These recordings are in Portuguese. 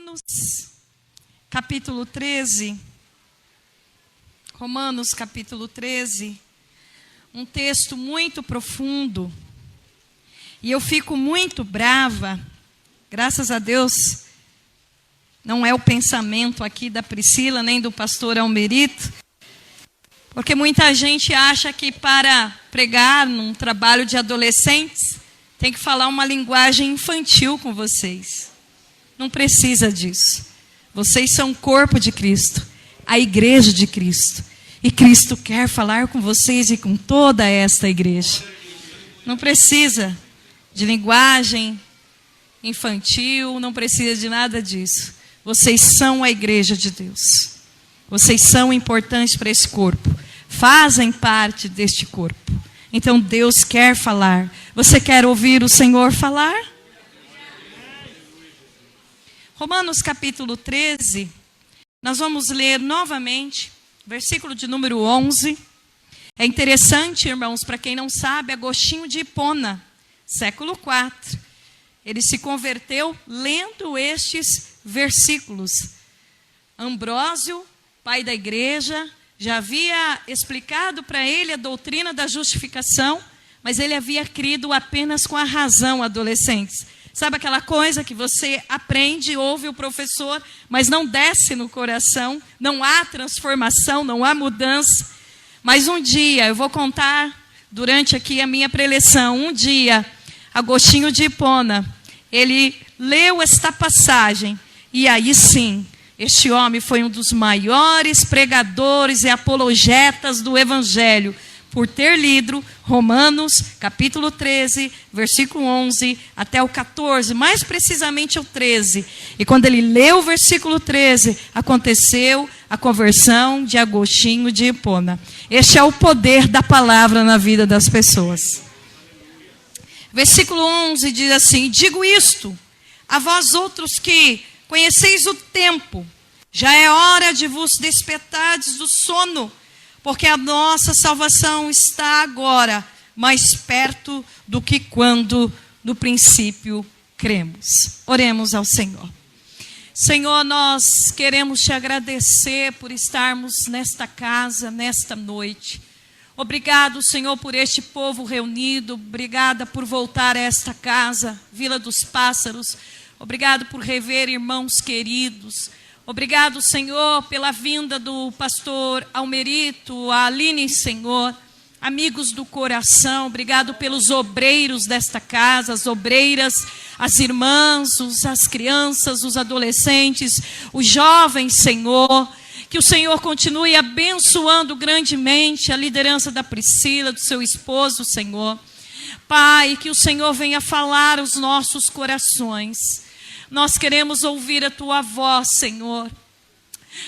Romanos, capítulo 13. Romanos, capítulo 13. Um texto muito profundo. E eu fico muito brava. Graças a Deus, não é o pensamento aqui da Priscila, nem do pastor Almerito. Porque muita gente acha que para pregar num trabalho de adolescentes, tem que falar uma linguagem infantil com vocês. Não precisa disso. Vocês são o corpo de Cristo, a igreja de Cristo. E Cristo quer falar com vocês e com toda esta igreja. Não precisa de linguagem infantil, não precisa de nada disso. Vocês são a igreja de Deus. Vocês são importantes para esse corpo. Fazem parte deste corpo. Então Deus quer falar. Você quer ouvir o Senhor falar? Romanos capítulo 13, nós vamos ler novamente, versículo de número 11. É interessante, irmãos, para quem não sabe, Agostinho de Hipona, século IV. Ele se converteu lendo estes versículos. Ambrósio, pai da igreja, já havia explicado para ele a doutrina da justificação, mas ele havia crido apenas com a razão, adolescentes. Sabe aquela coisa que você aprende, ouve o professor, mas não desce no coração, não há transformação, não há mudança. Mas um dia, eu vou contar durante aqui a minha preleção, um dia, Agostinho de Hipona, ele leu esta passagem, e aí sim, este homem foi um dos maiores pregadores e apologetas do Evangelho, por ter lido Romanos, capítulo 13, versículo 11, até o 14, mais precisamente o 13. E quando ele leu o versículo 13, aconteceu a conversão de Agostinho de Hipona. Este é o poder da palavra na vida das pessoas. Versículo 11 diz assim: digo isto a vós outros que conheceis o tempo, já é hora de vos despertardes do sono, porque a nossa salvação está agora mais perto do que quando no princípio cremos. Oremos ao Senhor. Senhor, nós queremos te agradecer por estarmos nesta casa, nesta noite. Obrigado, Senhor, por este povo reunido. Obrigada por voltar a esta casa, Vila dos Pássaros. Obrigado por rever irmãos queridos. Obrigado, Senhor, pela vinda do pastor Almerito, a Aline, Senhor, amigos do coração. Obrigado pelos obreiros desta casa, as obreiras, as irmãs, as crianças, os adolescentes, os jovens, Senhor. Que o Senhor continue abençoando grandemente a liderança da Priscila, do seu esposo, Senhor. Pai, que o Senhor venha falar aos nossos corações. Nós queremos ouvir a tua voz, Senhor.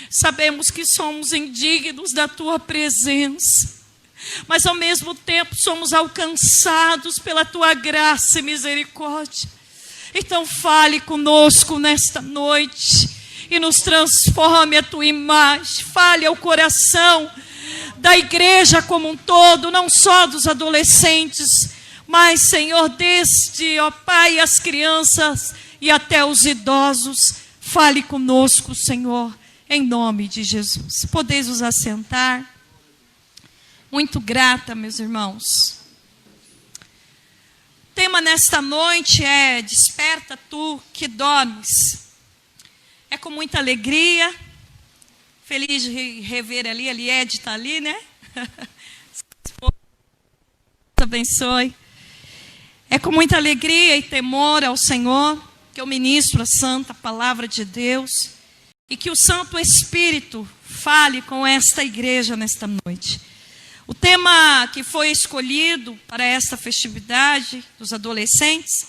Sabemos que somos indignos da tua presença, mas ao mesmo tempo somos alcançados pela tua graça e misericórdia. Então fale conosco nesta noite e nos transforme a tua imagem. Fale ao coração da igreja como um todo, não só dos adolescentes, mas, Senhor, desde, ó Pai, as crianças e até os idosos. Fale conosco, Senhor, em nome de Jesus. Podeis vos assentar. Muito grata, meus irmãos. O tema nesta noite é: desperta tu que dormes. É com muita alegria, feliz de rever ali, a Liede está ali, né? Deus abençoe. É com muita alegria e temor ao Senhor que eu ministro a santa palavra de Deus e que o Santo Espírito fale com esta igreja nesta noite. O tema que foi escolhido para esta festividade dos adolescentes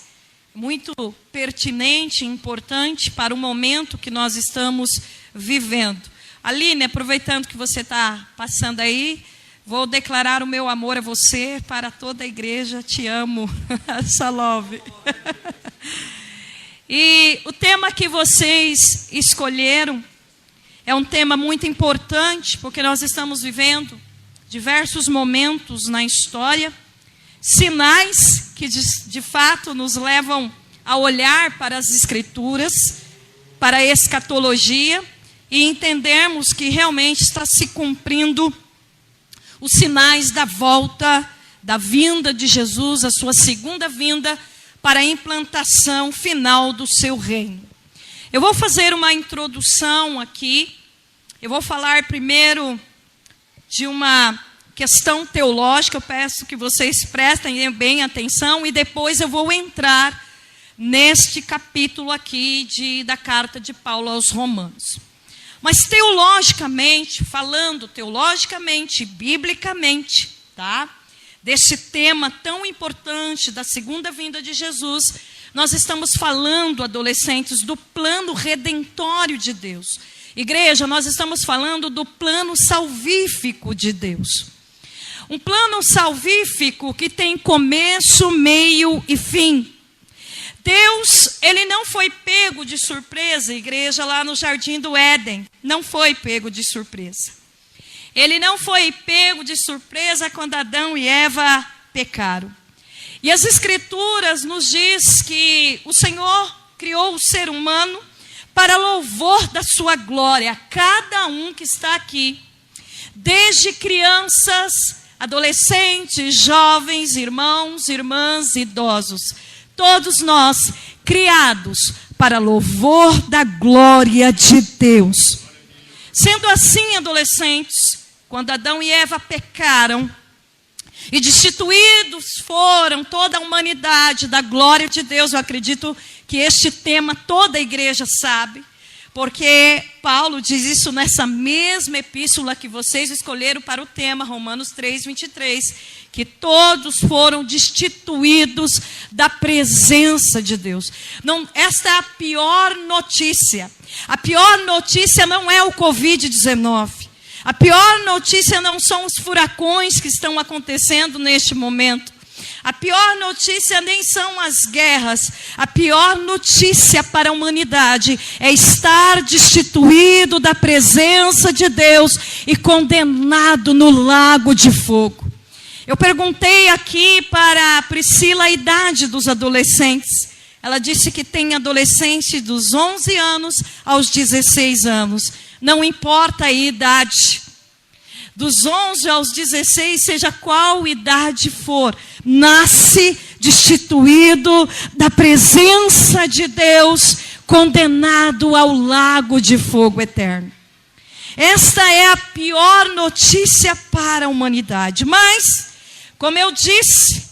é muito pertinente e importante para o momento que nós estamos vivendo. Aline, aproveitando que você está passando aí, vou declarar o meu amor a você para toda a igreja. Te amo, Salove. E o tema que vocês escolheram é um tema muito importante, porque nós estamos vivendo diversos momentos na história, sinais que de fato nos levam a olhar para as Escrituras, para a escatologia e entendermos que realmente está se cumprindo os sinais da volta, da vinda de Jesus, a sua segunda vinda, para a implantação final do seu reino. Eu vou fazer uma introdução aqui. Eu vou falar primeiro de uma questão teológica. Eu peço que vocês prestem bem atenção e depois eu vou entrar neste capítulo aqui da carta de Paulo aos Romanos. Mas teologicamente, falando teologicamente, biblicamente, tá? Desse tema tão importante da segunda vinda de Jesus, nós estamos falando, adolescentes, do plano redentório de Deus. Igreja, nós estamos falando do plano salvífico de Deus. Um plano salvífico que tem começo, meio e fim. Deus, ele não foi pego de surpresa, igreja, lá no Jardim do Éden. Não foi pego de surpresa. Ele não foi pego de surpresa quando Adão e Eva pecaram. E as Escrituras nos diz que o Senhor criou o ser humano para louvor da sua glória. Cada um que está aqui, desde crianças, adolescentes, jovens, irmãos, irmãs, idosos, todos nós criados para louvor da glória de Deus. Sendo assim, adolescentes, quando Adão e Eva pecaram e destituídos foram toda a humanidade da glória de Deus, eu acredito que este tema toda a igreja sabe, porque Paulo diz isso nessa mesma epístola que vocês escolheram para o tema, Romanos 3:23, que todos foram destituídos da presença de Deus. Não, esta é a pior notícia. A pior notícia não é o Covid-19. A pior notícia não são os furacões que estão acontecendo neste momento. A pior notícia nem são as guerras. A pior notícia para a humanidade é estar destituído da presença de Deus e condenado no lago de fogo. Eu perguntei aqui para a Priscila a idade dos adolescentes. Ela disse que tem adolescente dos 11 anos aos 16 anos. Não importa a idade. Dos 11 aos 16, seja qual idade for, nasce destituído da presença de Deus, condenado ao lago de fogo eterno. Esta é a pior notícia para a humanidade. Mas, como eu disse,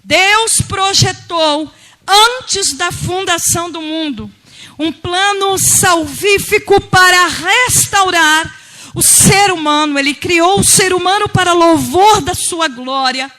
Deus projetou, antes da fundação do mundo, um plano salvífico para restaurar o ser humano. Ele criou o ser humano para louvor da sua glória.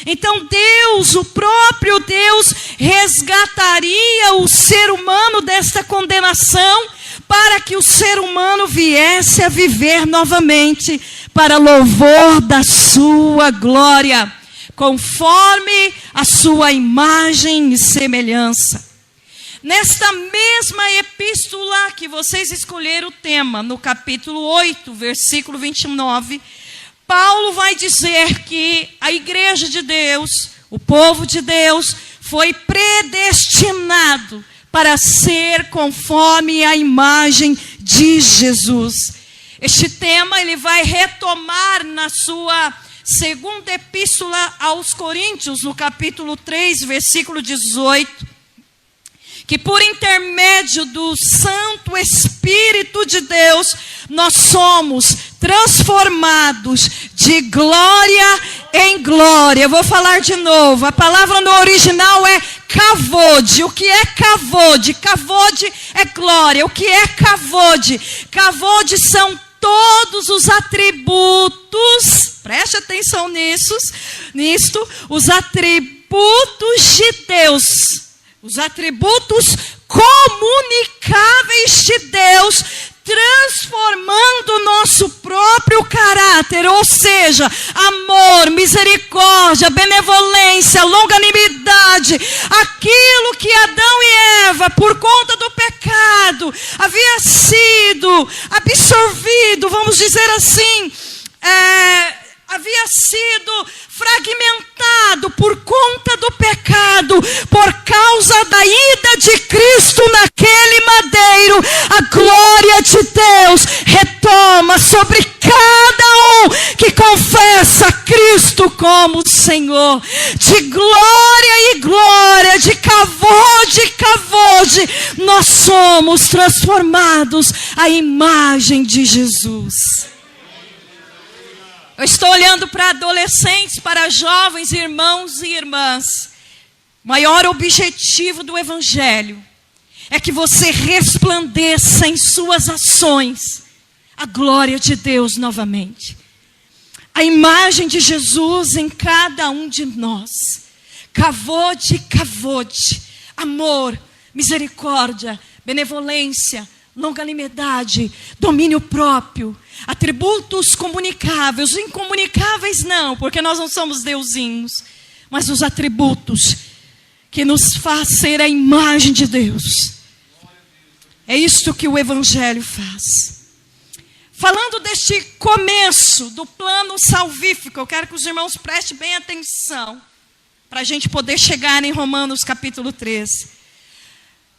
Então Deus, o próprio Deus, resgataria o ser humano desta condenação, para que o ser humano viesse a viver novamente para louvor da sua glória, conforme a sua imagem e semelhança. Nesta mesma epístola que vocês escolheram o tema, no capítulo 8, versículo 29, Paulo vai dizer que a igreja de Deus, o povo de Deus, foi predestinado para ser conforme a imagem de Jesus. Este tema ele vai retomar na sua segunda epístola aos Coríntios, no capítulo 3, versículo 18. Que por intermédio do Santo Espírito de Deus, nós somos transformados de glória em glória. Eu vou falar de novo. A palavra no original é kavod. O que é kavod? Kavod é glória. O que é kavod? Kavod são todos os atributos, preste atenção nisto, os atributos de Deus. Os atributos comunicáveis de Deus, transformando o nosso próprio caráter, ou seja, amor, misericórdia, benevolência, longanimidade, aquilo que Adão e Eva, por conta do pecado, havia sido absorvido, vamos dizer assim, havia sido fragmentado por conta do pecado, por causa da ida de Cristo naquele madeiro. nós somos transformados à imagem de Jesus. Eu estou olhando para adolescentes, para jovens, irmãos e irmãs. O maior objetivo do Evangelho é que você resplandeça em suas ações a glória de Deus novamente. A imagem de Jesus em cada um de nós. Kavod, kavod, amor, misericórdia, benevolência, longanimidade, domínio próprio, atributos comunicáveis, incomunicáveis não, porque nós não somos deusinhos, mas os atributos que nos faz ser a imagem de Deus. É isto que o Evangelho faz. Falando deste começo do plano salvífico, eu quero que os irmãos prestem bem atenção, para a gente poder chegar em Romanos capítulo 13.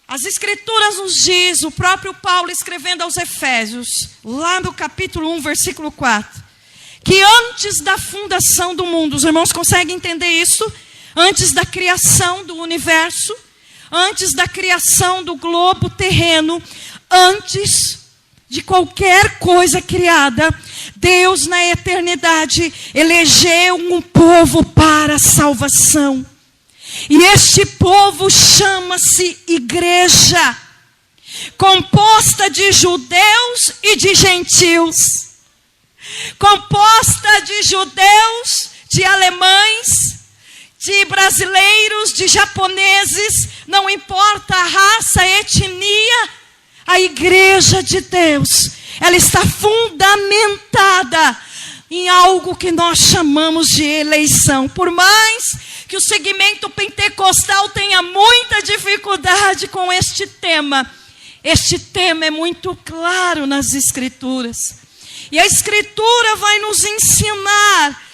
As Escrituras nos diz, o próprio Paulo escrevendo aos Efésios, lá no capítulo 1, versículo 4, que antes da fundação do mundo, os irmãos conseguem entender isso? Antes da criação do universo, antes da criação do globo terreno, antes de qualquer coisa criada, Deus na eternidade elegeu um povo para a salvação. E este povo chama-se igreja, composta de judeus e de gentios, composta de judeus, de alemães, de brasileiros, de japoneses, não importa a raça, a etnia, a igreja de Deus, ela está fundamentada em algo que nós chamamos de eleição. Por mais que o segmento pentecostal tenha muita dificuldade com este tema é muito claro nas Escrituras. E a Escritura vai nos ensinar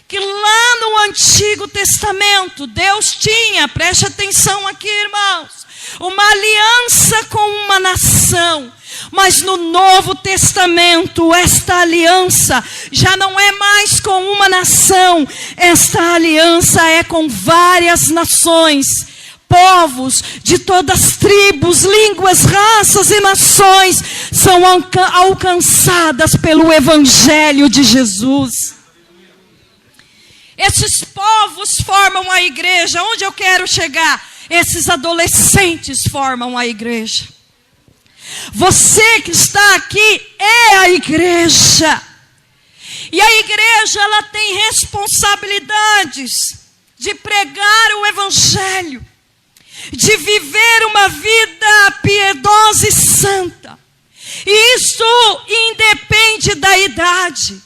que lá no Antigo Testamento, Deus tinha, preste atenção aqui, irmãos, uma aliança com uma nação. Mas no Novo Testamento, esta aliança já não é mais com uma nação. Esta aliança é com várias nações, povos de todas as tribos, línguas, raças e nações são alcançadas pelo Evangelho de Jesus. Esses povos formam a igreja. Onde eu quero chegar? Esses adolescentes formam a igreja. Você que está aqui é a igreja. E a igreja, ela tem responsabilidades de pregar o Evangelho, de viver uma vida piedosa e santa. E isso independe da idade.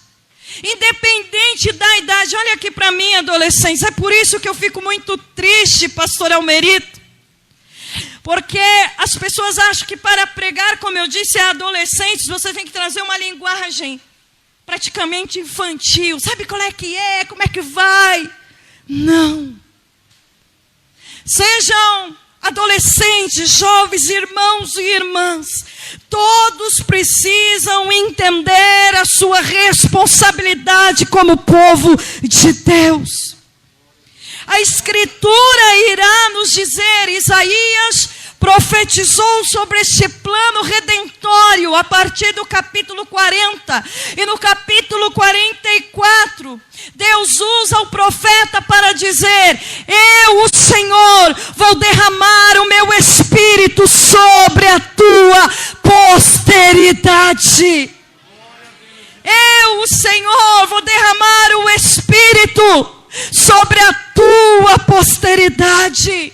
Independente da idade. Olha aqui para mim, adolescentes. É por isso que eu fico muito triste, pastor Almerito. Porque as pessoas acham que para pregar, como eu disse, a adolescentes, você tem que trazer uma linguagem praticamente infantil. Sabe qual é que é? Como é que vai? Não. Sejam adolescentes, jovens, irmãos e irmãs, todos precisam entender a sua responsabilidade como povo de Deus. A Escritura irá nos dizer, Isaías profetizou sobre este plano redentório a partir do capítulo 40. E no capítulo 44, Deus usa o profeta para dizer: eu, o Senhor, vou derramar o meu Espírito sobre a tua posteridade. Eu, o Senhor, vou derramar o Espírito sobre a tua posteridade.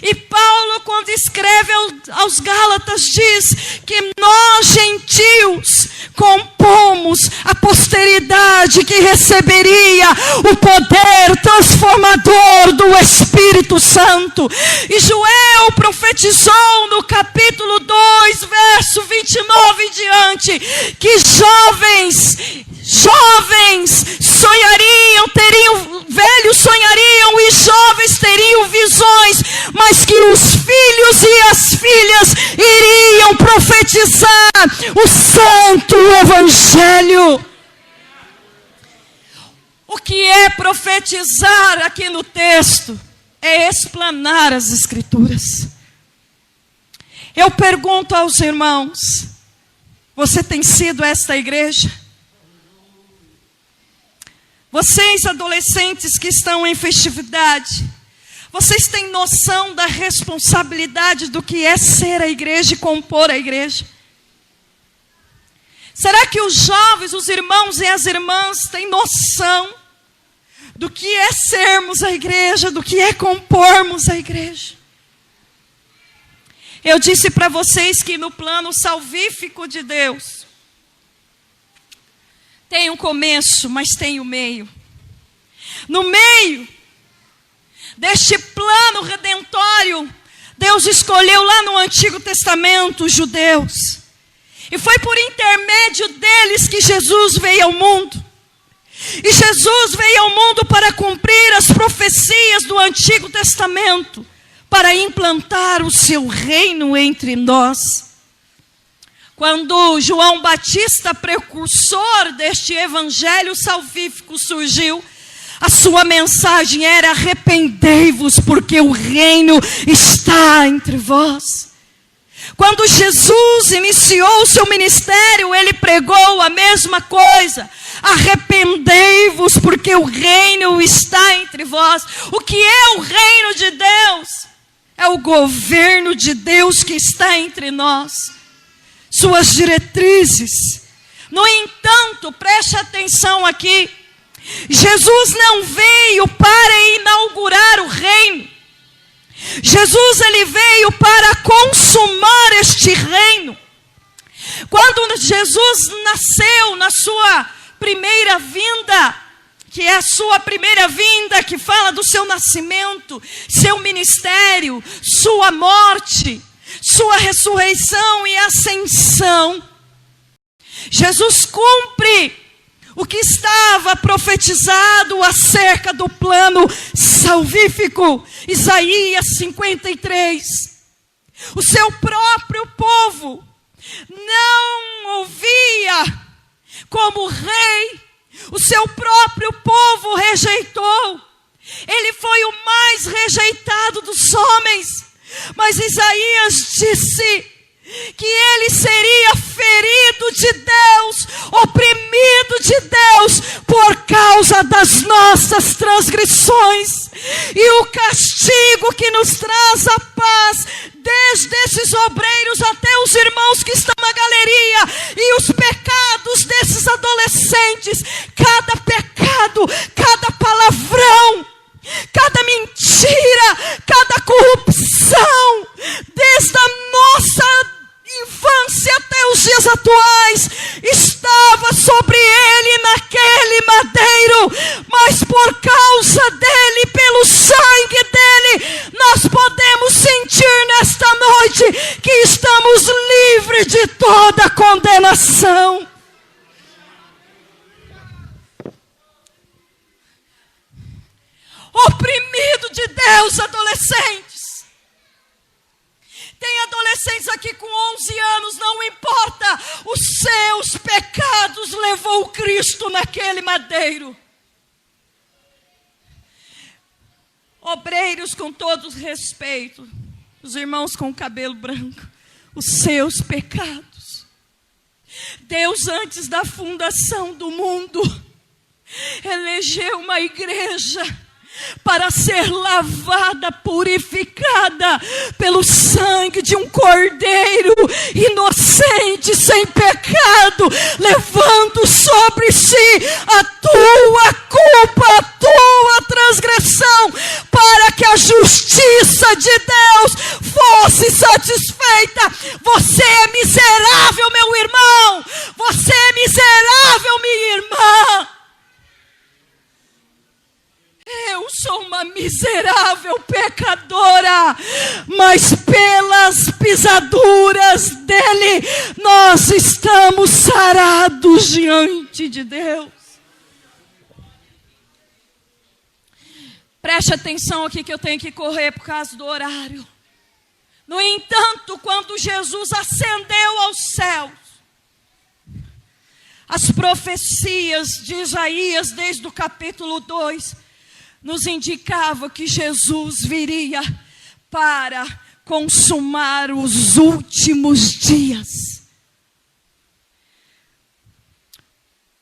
E Paulo, quando escreve aos Gálatas, diz que nós, gentios, compomos a posteridade que receberia o poder transformador do Espírito Santo. E Joel profetizou no capítulo 2, verso 29 em diante, que jovens sonhariam, velhos sonhariam e jovens teriam visões, mas que os filhos e as filhas iriam profetizar o santo Evangelho. O que é profetizar aqui no texto? É explanar as Escrituras. Eu pergunto aos irmãos: você tem sido esta igreja? Vocês adolescentes que estão em festividade, vocês têm noção da responsabilidade do que é ser a igreja e compor a igreja? Será que os jovens, os irmãos e as irmãs têm noção do que é sermos a igreja, do que é compormos a igreja? Eu disse para vocês que no plano salvífico de Deus, tem um começo, mas tem o meio. No meio deste plano redentório, Deus escolheu lá no Antigo Testamento os judeus. E foi por intermédio deles que Jesus veio ao mundo. E Jesus veio ao mundo para cumprir as profecias do Antigo Testamento, para implantar o seu reino entre nós. Quando João Batista, precursor deste evangelho salvífico, surgiu, a sua mensagem era: arrependei-vos, porque o reino está entre vós. Quando Jesus iniciou o seu ministério, ele pregou a mesma coisa: arrependei-vos, porque o reino está entre vós. O que é o reino de Deus? É o governo de Deus que está entre nós, suas diretrizes. No entanto, preste atenção aqui, Jesus não veio para inaugurar o reino. Jesus, ele veio para consumar este reino. Quando Jesus nasceu na sua primeira vinda, que é a sua primeira vinda, que fala do seu nascimento, seu ministério, sua morte, sua ressurreição e ascensão, Jesus cumpre o que estava profetizado acerca do plano salvífico. Isaías 53. O seu próprio povo não ouvia como rei. O seu próprio povo rejeitou. Ele foi o mais rejeitado dos homens. Mas Isaías disse que ele seria ferido de Deus, oprimido de Deus, por causa das nossas transgressões. E o castigo que nos traz a paz, desde esses obreiros até os irmãos que estão na galeria, e os pecados desses adolescentes, cada pecado, cada palavrão, cada mentira, cada corrupção, desde a nossa infância até os dias atuais, estava sobre ele naquele madeiro. Mas por causa dele, pelo sangue dele, nós podemos sentir nesta noite que estamos livres de toda condenação. Oprimido de Deus, adolescentes. Tem adolescentes aqui com 11 anos, não importa, os seus pecados levou Cristo naquele madeiro. Obreiros, com todo respeito, os irmãos com o cabelo branco, os seus pecados. Deus, antes da fundação do mundo, elegeu uma igreja para ser lavada, purificada pelo sangue de um cordeiro inocente, sem pecado, levando sobre si a tua culpa, a tua transgressão, para que a justiça de Deus fosse satisfeita. Você é miserável, meu irmão. Você é miserável, minha irmã. Eu sou uma miserável pecadora, mas pelas pisaduras dele, nós estamos sarados diante de Deus. Preste atenção aqui que eu tenho que correr por causa do horário. No entanto, quando Jesus ascendeu aos céus, as profecias de Isaías, desde o capítulo 2, nos indicava que Jesus viria para consumar os últimos dias.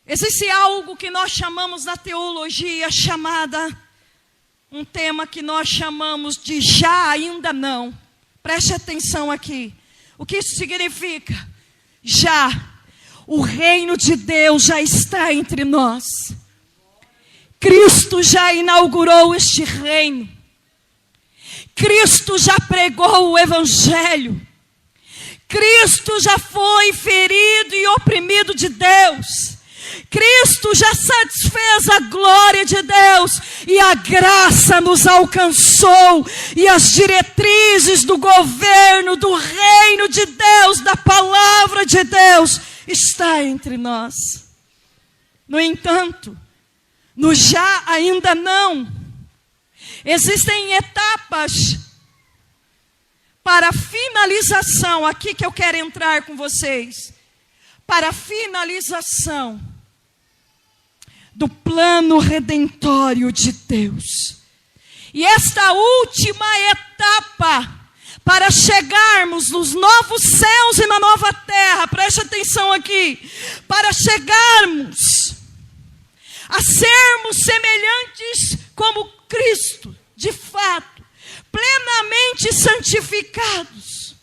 Existe algo que nós chamamos na teologia, um tema que nós chamamos de já, ainda não. Preste atenção aqui. O que isso significa? Já. O reino de Deus já está entre nós. Cristo já inaugurou este reino. Cristo já pregou o evangelho. Cristo já foi ferido e oprimido de Deus. Cristo já satisfez a glória de Deus. E a graça nos alcançou. E as diretrizes do governo, do reino de Deus, da palavra de Deus, está entre nós. No entanto, no já ainda não, existem etapas para a finalização, aqui que eu quero entrar com vocês, para a finalização do plano redentório de Deus. E esta última etapa, para chegarmos nos novos céus e na nova terra, preste atenção aqui, para chegarmos a sermos semelhantes como Cristo, de fato, plenamente santificados.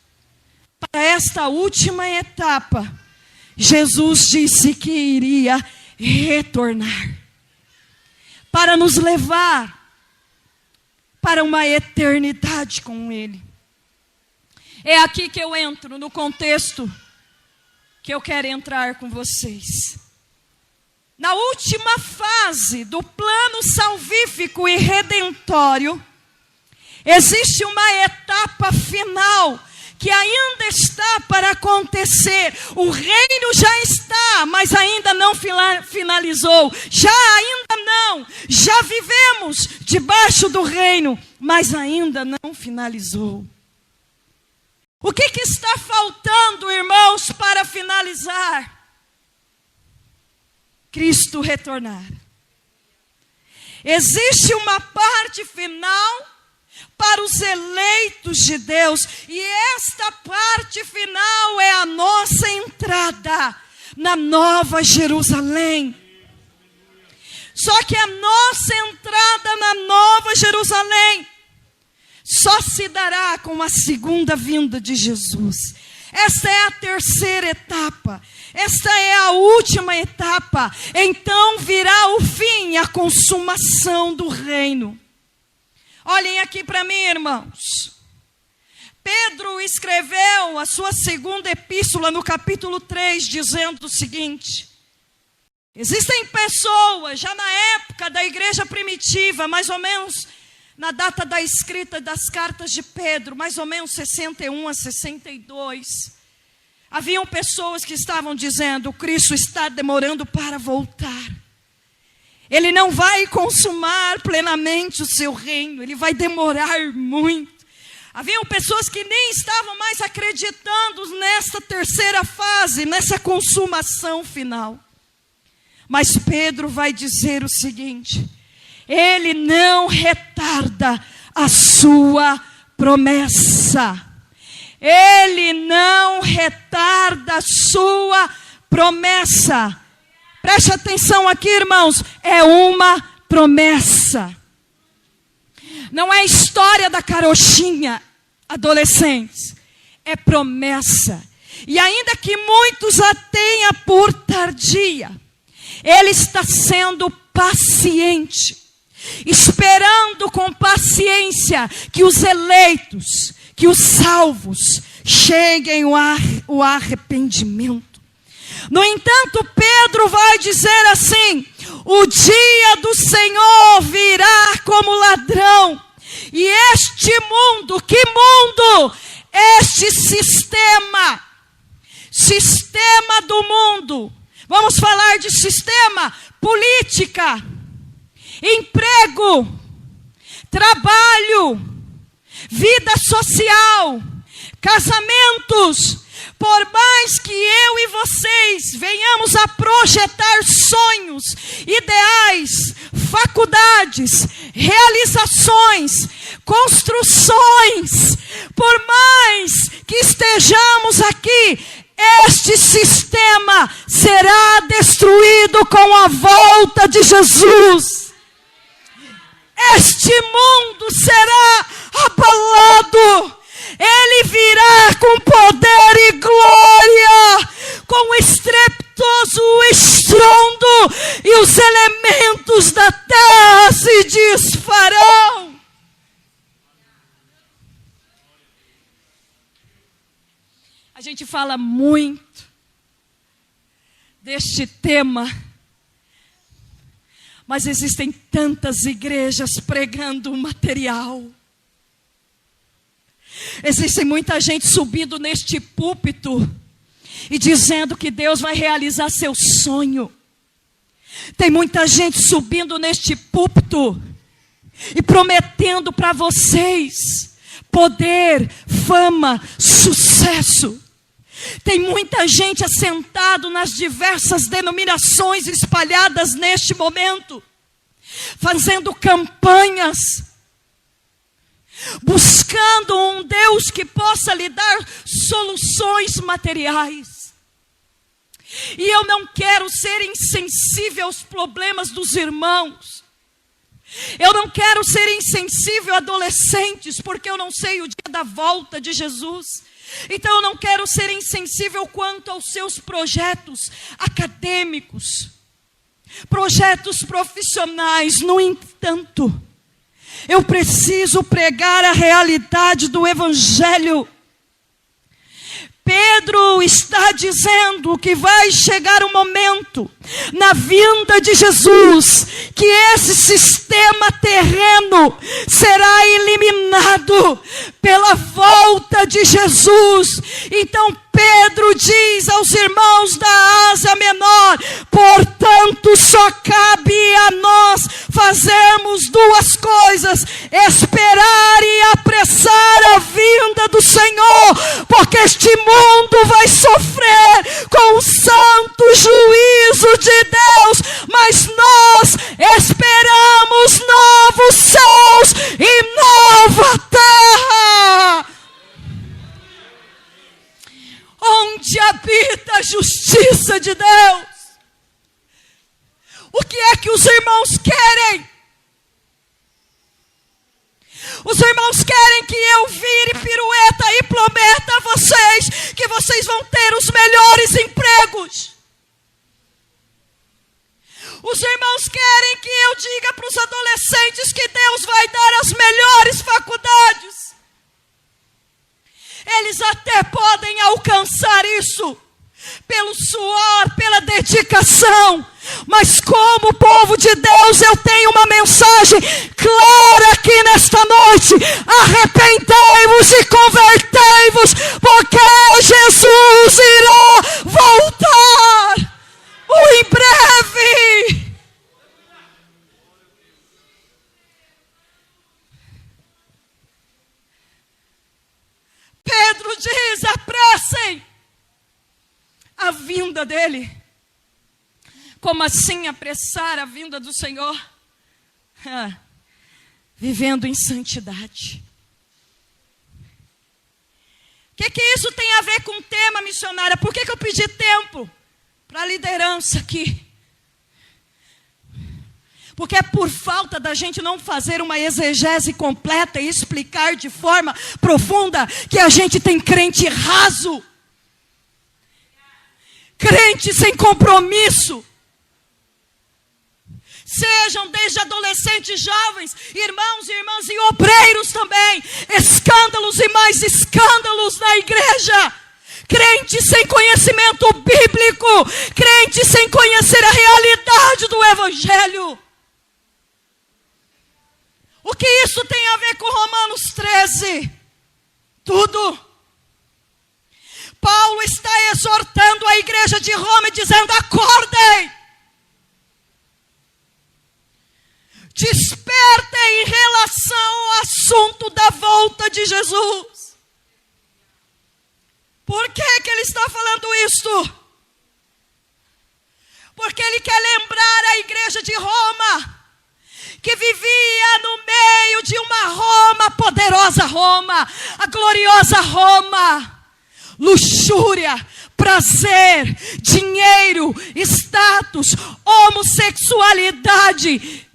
Para esta última etapa, Jesus disse que iria retornar, para nos levar para uma eternidade com Ele. É aqui que eu entro no contexto que eu quero entrar com vocês. Na última fase do plano salvífico e redentório, existe uma etapa final que ainda está para acontecer. O reino já está, mas ainda não finalizou. Já ainda não. Já vivemos debaixo do reino, mas ainda não finalizou. O que está faltando, irmãos, para finalizar? Cristo retornar. Existe uma parte final para os eleitos de Deus, e esta parte final é a nossa entrada na Nova Jerusalém. Só que a nossa entrada na Nova Jerusalém só se dará com a segunda vinda de Jesus. Esta é a terceira etapa. Esta é a última etapa. Então virá o fim, a consumação do reino. Olhem aqui para mim, irmãos. Pedro escreveu a sua segunda epístola no capítulo 3, dizendo o seguinte: existem pessoas, já na época da igreja primitiva, mais ou menos na data da escrita das cartas de Pedro, mais ou menos 61 a 62, haviam pessoas que estavam dizendo: Cristo está demorando para voltar. Ele não vai consumar plenamente o seu reino, ele vai demorar muito. Haviam pessoas que nem estavam mais acreditando nesta terceira fase, nessa consumação final. Mas Pedro vai dizer o seguinte: ele não retarda a sua promessa. Ele não retarda a sua promessa. Preste atenção aqui, irmãos. É uma promessa. Não é história da carochinha, adolescentes. É promessa. E ainda que muitos a tenham por tardia, ele está sendo paciente, esperando com paciência que os eleitos, que os salvos cheguem ao arrependimento. No entanto, Pedro vai dizer assim: o dia do Senhor virá como ladrão, e este mundo, que mundo? Este sistema do mundo, vamos falar de sistema, política, emprego, trabalho, vida social, casamentos. Por mais que eu e vocês venhamos a projetar sonhos, ideais, faculdades, realizações, construções, por mais que estejamos aqui, este sistema será destruído com a volta de Jesus. Este mundo será abalado. Ele virá com poder e glória, com estrepitoso estrondo, e os elementos da terra se desfarão. A gente fala muito deste tema, mas existem tantas igrejas pregando o material. Existe muita gente subindo neste púlpito e dizendo que Deus vai realizar seu sonho. Tem muita gente subindo neste púlpito e prometendo para vocês poder, fama, sucesso. Tem muita gente assentado nas diversas denominações espalhadas neste momento, fazendo campanhas, buscando um Deus que possa lhe dar soluções materiais. E eu não quero ser insensível aos problemas dos irmãos. Eu não quero ser insensível a adolescentes, porque eu não sei o dia da volta de Jesus. Então eu não quero ser insensível quanto aos seus projetos acadêmicos, projetos profissionais. No entanto, eu preciso pregar a realidade do Evangelho. Pedro está dizendo que vai chegar um momento, na vinda de Jesus, que esse sistema terreno será eliminado pela volta de Jesus. Então Pedro diz aos irmãos da Ásia Menor: portanto, só cabe a nós fazermos duas coisas: esperar e apressar a vinda do Senhor, porque este mundo vai sofrer com o santo juízo de Deus, mas nós esperamos novos céus e nova terra, onde habita a justiça de Deus. O que é que os irmãos querem? Os irmãos querem que eu vire pirueta e prometa a vocês que vocês vão ter os melhores empregos. Os irmãos querem que eu diga para os adolescentes que Deus vai dar as melhores faculdades. Eles até podem alcançar isso pelo suor, pela dedicação, mas como povo de Deus eu tenho uma mensagem clara aqui nesta noite: arrependei-vos e convertei-vos, porque Jesus irá voltar muito em breve. Pedro diz: apressem a vinda dele. Como assim apressar a vinda do Senhor? Vivendo em santidade. O que isso tem a ver com o tema, missionária? Por que eu pedi tempo para a liderança aqui? Porque é por falta da gente não fazer uma exegese completa e explicar de forma profunda que a gente tem crente raso, crente sem compromisso. Sejam desde adolescentes, jovens, irmãos e irmãs e obreiros também. Escândalos e mais escândalos na igreja. Crente sem conhecimento bíblico. Crente sem conhecer a realidade do Evangelho. O que isso tem a ver com Romanos 13? Tudo. Paulo está exortando a igreja de Roma e dizendo: acordem. Despertem em relação ao assunto da volta de Jesus. Por que ele está falando isto? Porque ele quer lembrar a igreja de Roma que vivia no meio de uma Roma, poderosa Roma, a gloriosa Roma. Luxúria, prazer, dinheiro, status, homossexualidade.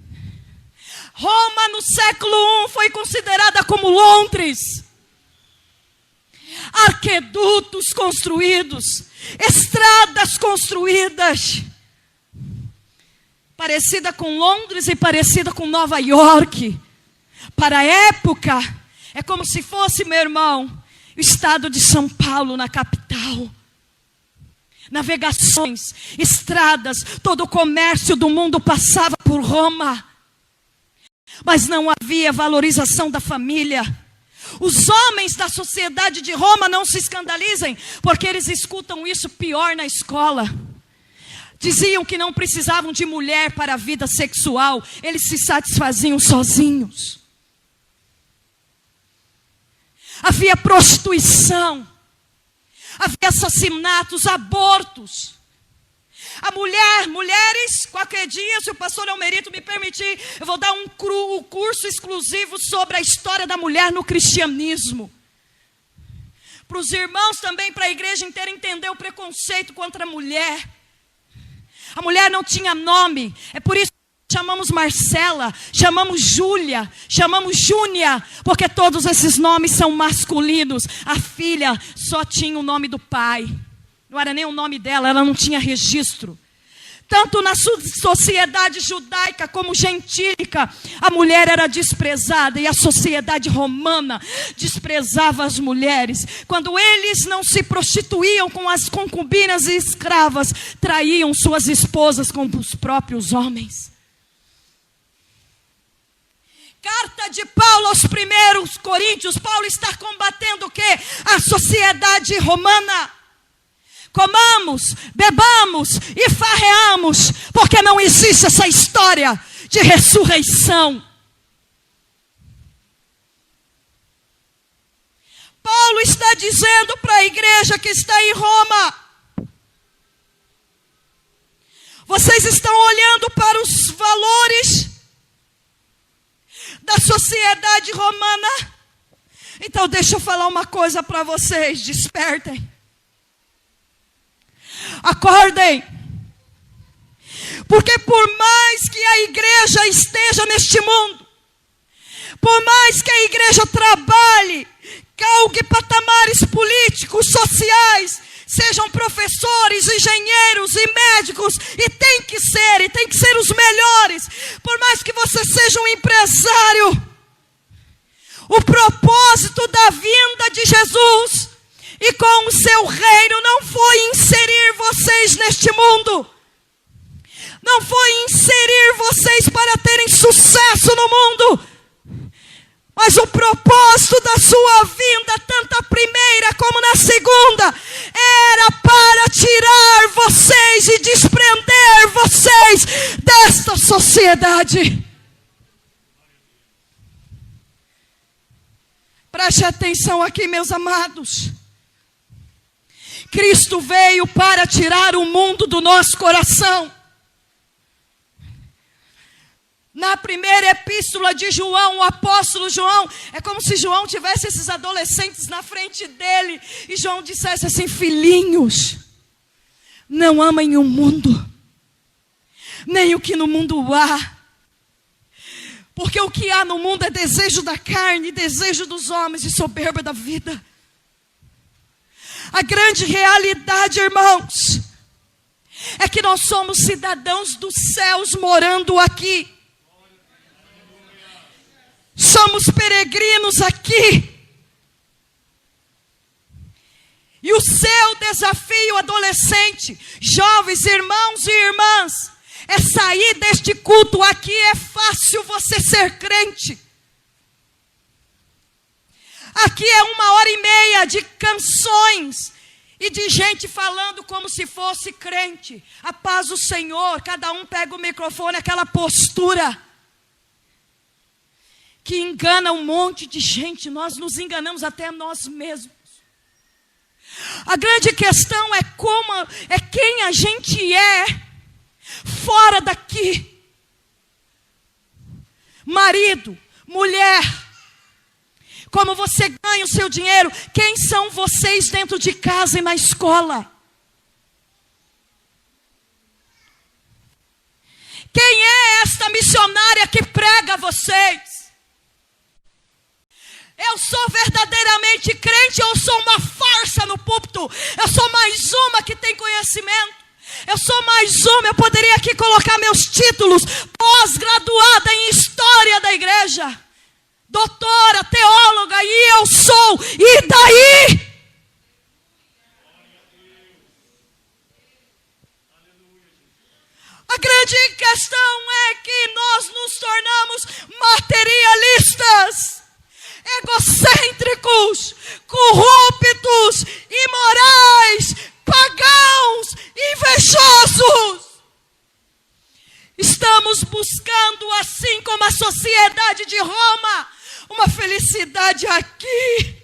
Roma no século I foi considerada como Londres. Arquedutos construídos, estradas construídas, parecida com Londres e parecida com Nova York. Para a época, é como se fosse, meu irmão, o estado de São Paulo na capital. Navegações, estradas, todo o comércio do mundo passava por Roma. Mas não havia valorização da família. Os homens da sociedade de Roma, não se escandalizem, porque eles escutam isso pior na escola. Diziam que não precisavam de mulher para a vida sexual, eles se satisfaziam sozinhos. Havia prostituição, havia assassinatos, abortos. Mulheres, qualquer dia, se o pastor Almerito me permitir, eu vou dar um curso exclusivo sobre a história da mulher no cristianismo. Para os irmãos também, para a igreja inteira entender o preconceito contra a mulher. A mulher não tinha nome, é por isso que chamamos Marcela, chamamos Júlia, chamamos Júnia, porque todos esses nomes são masculinos. A filha só tinha o nome do pai. Não era nem o nome dela, ela não tinha registro. Tanto na sociedade judaica como gentílica, a mulher era desprezada. E a sociedade romana desprezava as mulheres. Quando eles não se prostituíam com as concubinas e escravas, traíam suas esposas com os próprios homens. Carta de Paulo aos 1 Coríntios, Paulo está combatendo o quê? A sociedade romana. Comamos, bebamos e farreamos, porque não existe essa história de ressurreição. Paulo está dizendo para a igreja que está em Roma: vocês estão olhando para os valores da sociedade romana? Então deixa eu falar uma coisa para vocês, despertem. Acordem, porque por mais que a igreja esteja neste mundo, por mais que a igreja trabalhe, galgue patamares políticos, sociais, sejam professores, engenheiros e médicos, e tem que ser os melhores, por mais que você seja um empresário, o propósito da vinda de Jesus e com o seu reino não foi inserir vocês neste mundo. Não foi inserir vocês para terem sucesso no mundo. Mas o propósito da sua vinda, tanto a primeira como na segunda, era para tirar vocês e desprender vocês desta sociedade. Preste atenção aqui, meus amados. Cristo veio para tirar o mundo do nosso coração. Na primeira epístola de João, o apóstolo João, é como se João tivesse esses adolescentes na frente dele, e João dissesse assim: filhinhos, não amem o mundo, nem o que no mundo há, porque o que há no mundo é desejo da carne, desejo dos homens e soberba da vida. A grande realidade, irmãos, é que nós somos cidadãos dos céus morando aqui. Somos peregrinos aqui. E o seu desafio, adolescente, jovens, irmãos e irmãs, é sair deste culto aqui. É fácil você ser crente. Aqui é 1h30 de canções e de gente falando como se fosse crente. A paz do Senhor, cada um pega o microfone, aquela postura que engana um monte de gente. Nós nos enganamos até nós mesmos. A grande questão é quem a gente é fora daqui. marido, mulher, como você ganha o seu dinheiro, quem são vocês dentro de casa e na escola? Quem é esta missionária que prega a vocês? Eu sou verdadeiramente crente ou sou uma farsa no púlpito? Eu sou mais uma que tem conhecimento? Eu sou mais uma, eu poderia aqui colocar meus títulos: pós-graduada em História da Igreja, doutora, teóloga, e eu sou, e daí? A grande questão é que nós nos tornamos materialistas, egocêntricos, corruptos, imorais, pagãos, invejosos. Estamos buscando, assim como a sociedade de Roma, uma felicidade aqui.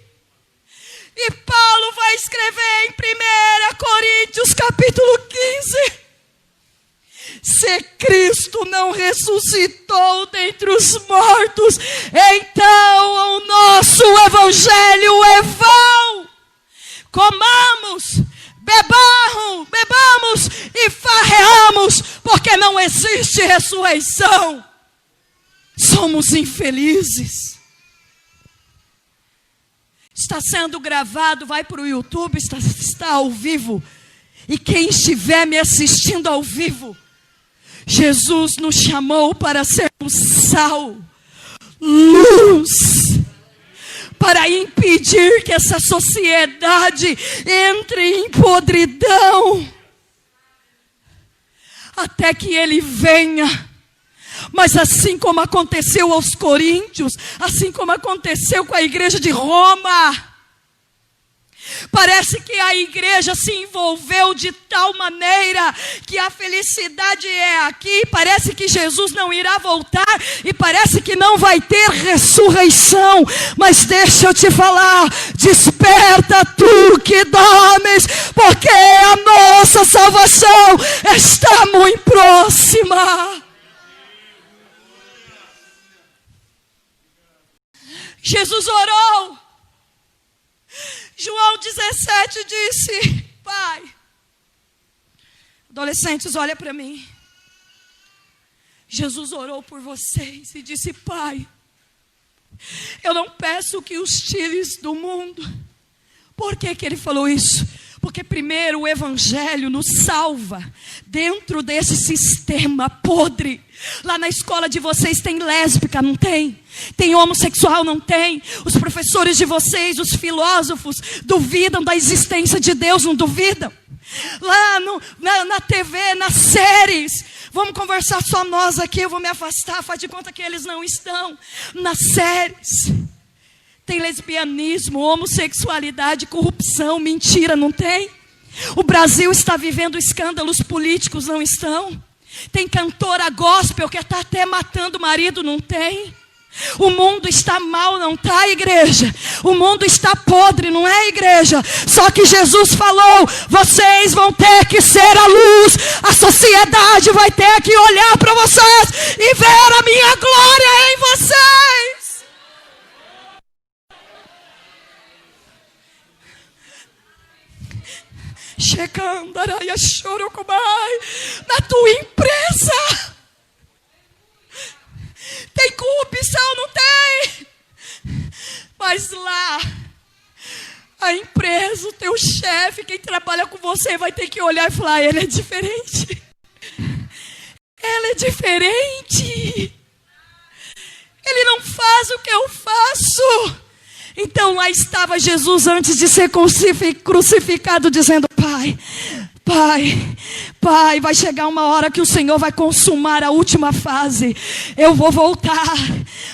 E Paulo vai escrever em 1 Coríntios capítulo 15. Se Cristo não ressuscitou dentre os mortos, então o nosso evangelho é vão. Comamos, bebamos e farreamos, porque não existe ressurreição. Somos infelizes. Está sendo gravado, vai para o YouTube, está ao vivo. E quem estiver me assistindo ao vivo, Jesus nos chamou para sermos sal, luz, para impedir que essa sociedade entre em podridão, até que Ele venha. Mas assim como aconteceu aos coríntios, assim como aconteceu com a igreja de Roma, parece que a igreja se envolveu de tal maneira que a felicidade é aqui, parece que Jesus não irá voltar e parece que não vai ter ressurreição. Mas deixa eu te falar, desperta tu que dormes, porque a nossa salvação está muito próxima. Jesus orou. João 17 disse: Pai, adolescentes, olha para mim. Jesus orou por vocês e disse: Pai, eu não peço que os tires do mundo. Por que ele falou isso? Porque primeiro o evangelho nos salva dentro desse sistema podre. Lá na escola de vocês tem lésbica, não tem? Tem homossexual, não tem? Os professores de vocês, os filósofos, duvidam da existência de Deus, não duvidam? Lá na TV, nas séries, vamos conversar só nós aqui, eu vou me afastar, faz de conta que eles não estão. Nas séries tem lesbianismo, homossexualidade, corrupção, mentira, não tem? O Brasil está vivendo escândalos políticos, não estão? Tem cantora gospel que está até matando o marido, não tem? O mundo está mal, não está, igreja? O mundo está podre, não é, igreja? Só que Jesus falou: vocês vão ter que ser a luz. A sociedade vai ter que olhar para vocês e ver a minha glória em vocês. Na tua empresa tem corrupção, não tem? Mas lá, a empresa, o teu chefe, quem trabalha com você vai ter que olhar e falar: ele é diferente. Ela é diferente. Ele não faz o que eu faço. Então lá estava Jesus antes de ser crucificado, dizendo: Pai, vai chegar uma hora que o Senhor vai consumar a última fase. Eu vou voltar.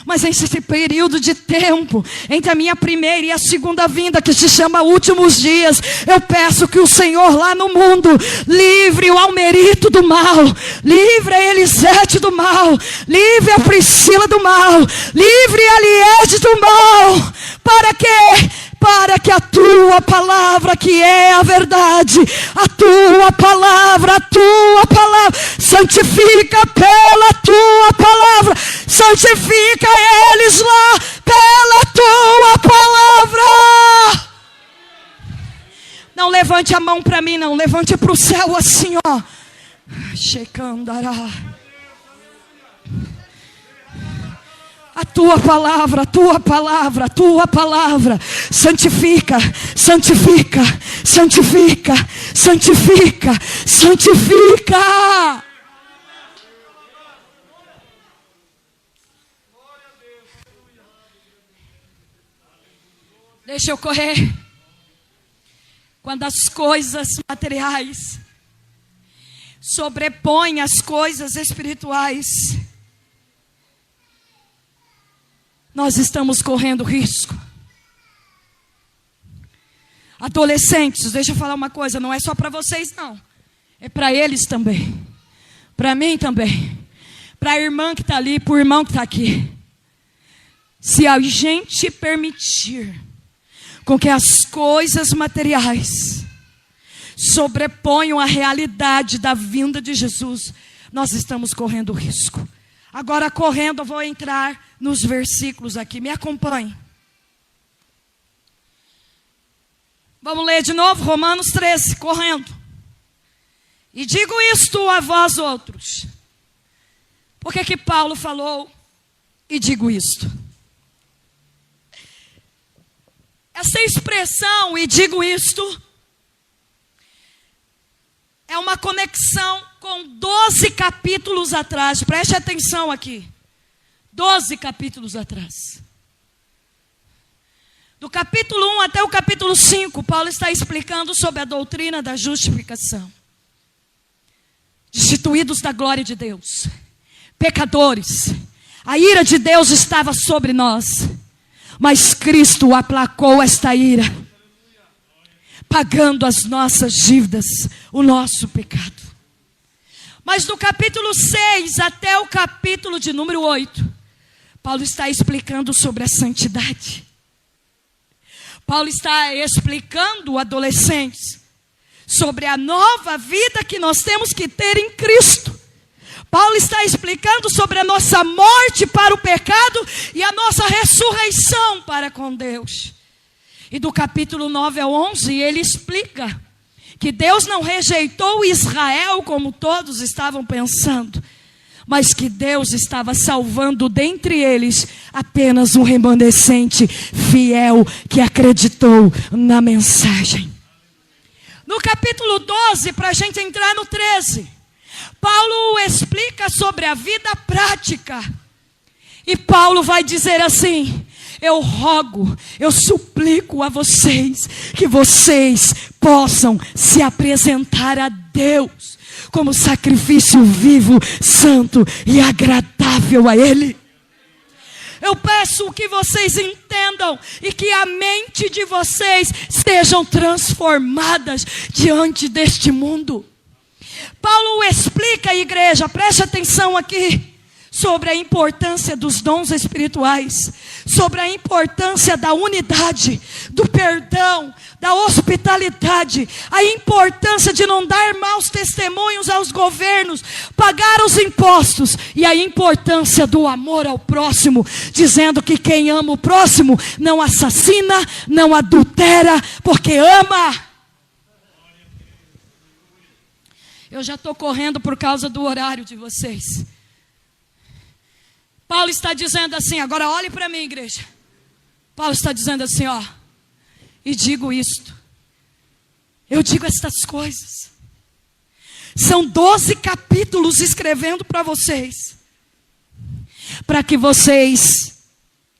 Mas nesse período de tempo, entre a minha primeira e a segunda vinda, que se chama últimos dias, eu peço que o Senhor lá no mundo livre o Almerito do mal, livre a Elisete do mal, livre a Priscila do mal, livre a Liede do mal. Para quê? Para que a tua palavra, que é a verdade, a tua palavra, santifica pela tua palavra, Santifica eles lá pela tua palavra. Não levante a mão para mim, não. Levante para o céu assim, ó. Shekandará. A tua palavra, a tua palavra, a tua palavra. Santifica, santifica, santifica, santifica, santifica. Deixa eu correr. Quando as coisas materiais sobrepõem as coisas espirituais, nós estamos correndo risco. Adolescentes, deixa eu falar uma coisa, não é só para vocês não. É para eles também. Para mim também. Para a irmã que está ali, para o irmão que está aqui. Se a gente permitir com que as coisas materiais sobreponham a realidade da vinda de Jesus, nós estamos correndo risco. Agora, correndo, eu vou entrar nos versículos aqui. Me acompanhe. Vamos ler de novo, Romanos 13, correndo. E digo isto a vós outros. Por que Paulo falou e digo isto? Essa expressão, e digo isto, é uma conexão com 12 capítulos atrás. Preste atenção aqui. 12 capítulos atrás. Do capítulo 1 até o capítulo 5, Paulo está explicando sobre a doutrina da justificação. Destituídos da glória de Deus, pecadores, a ira de Deus estava sobre nós, mas Cristo aplacou esta ira, pagando as nossas dívidas, o nosso pecado. Mas do capítulo 6 até o capítulo de número 8, Paulo está explicando sobre a santidade. Paulo está explicando, adolescentes, sobre a nova vida que nós temos que ter em Cristo. Paulo está explicando sobre a nossa morte para o pecado e a nossa ressurreição para com Deus. E do capítulo 9 ao 11, ele explica que Deus não rejeitou Israel como todos estavam pensando, mas que Deus estava salvando dentre eles apenas um remanescente fiel que acreditou na mensagem. No capítulo 12, para a gente entrar no 13, Paulo explica sobre a vida prática. E Paulo vai dizer assim: eu rogo, eu suplico a vocês, que vocês possam se apresentar a Deus como sacrifício vivo, santo e agradável a Ele. Eu peço que vocês entendam e que a mente de vocês sejam transformadas diante deste mundo. Paulo explica, igreja, preste atenção aqui, sobre a importância dos dons espirituais, sobre a importância da unidade, do perdão, da hospitalidade, a importância de não dar maus testemunhos aos governos, pagar os impostos, e a importância do amor ao próximo, dizendo que quem ama o próximo não assassina, não adultera, porque ama. Eu já estou correndo por causa do horário de vocês. Paulo está dizendo assim, agora olhe para mim, igreja. Paulo está dizendo assim, ó. E digo isto. Eu digo estas coisas. São 12 capítulos escrevendo para vocês. Para que vocês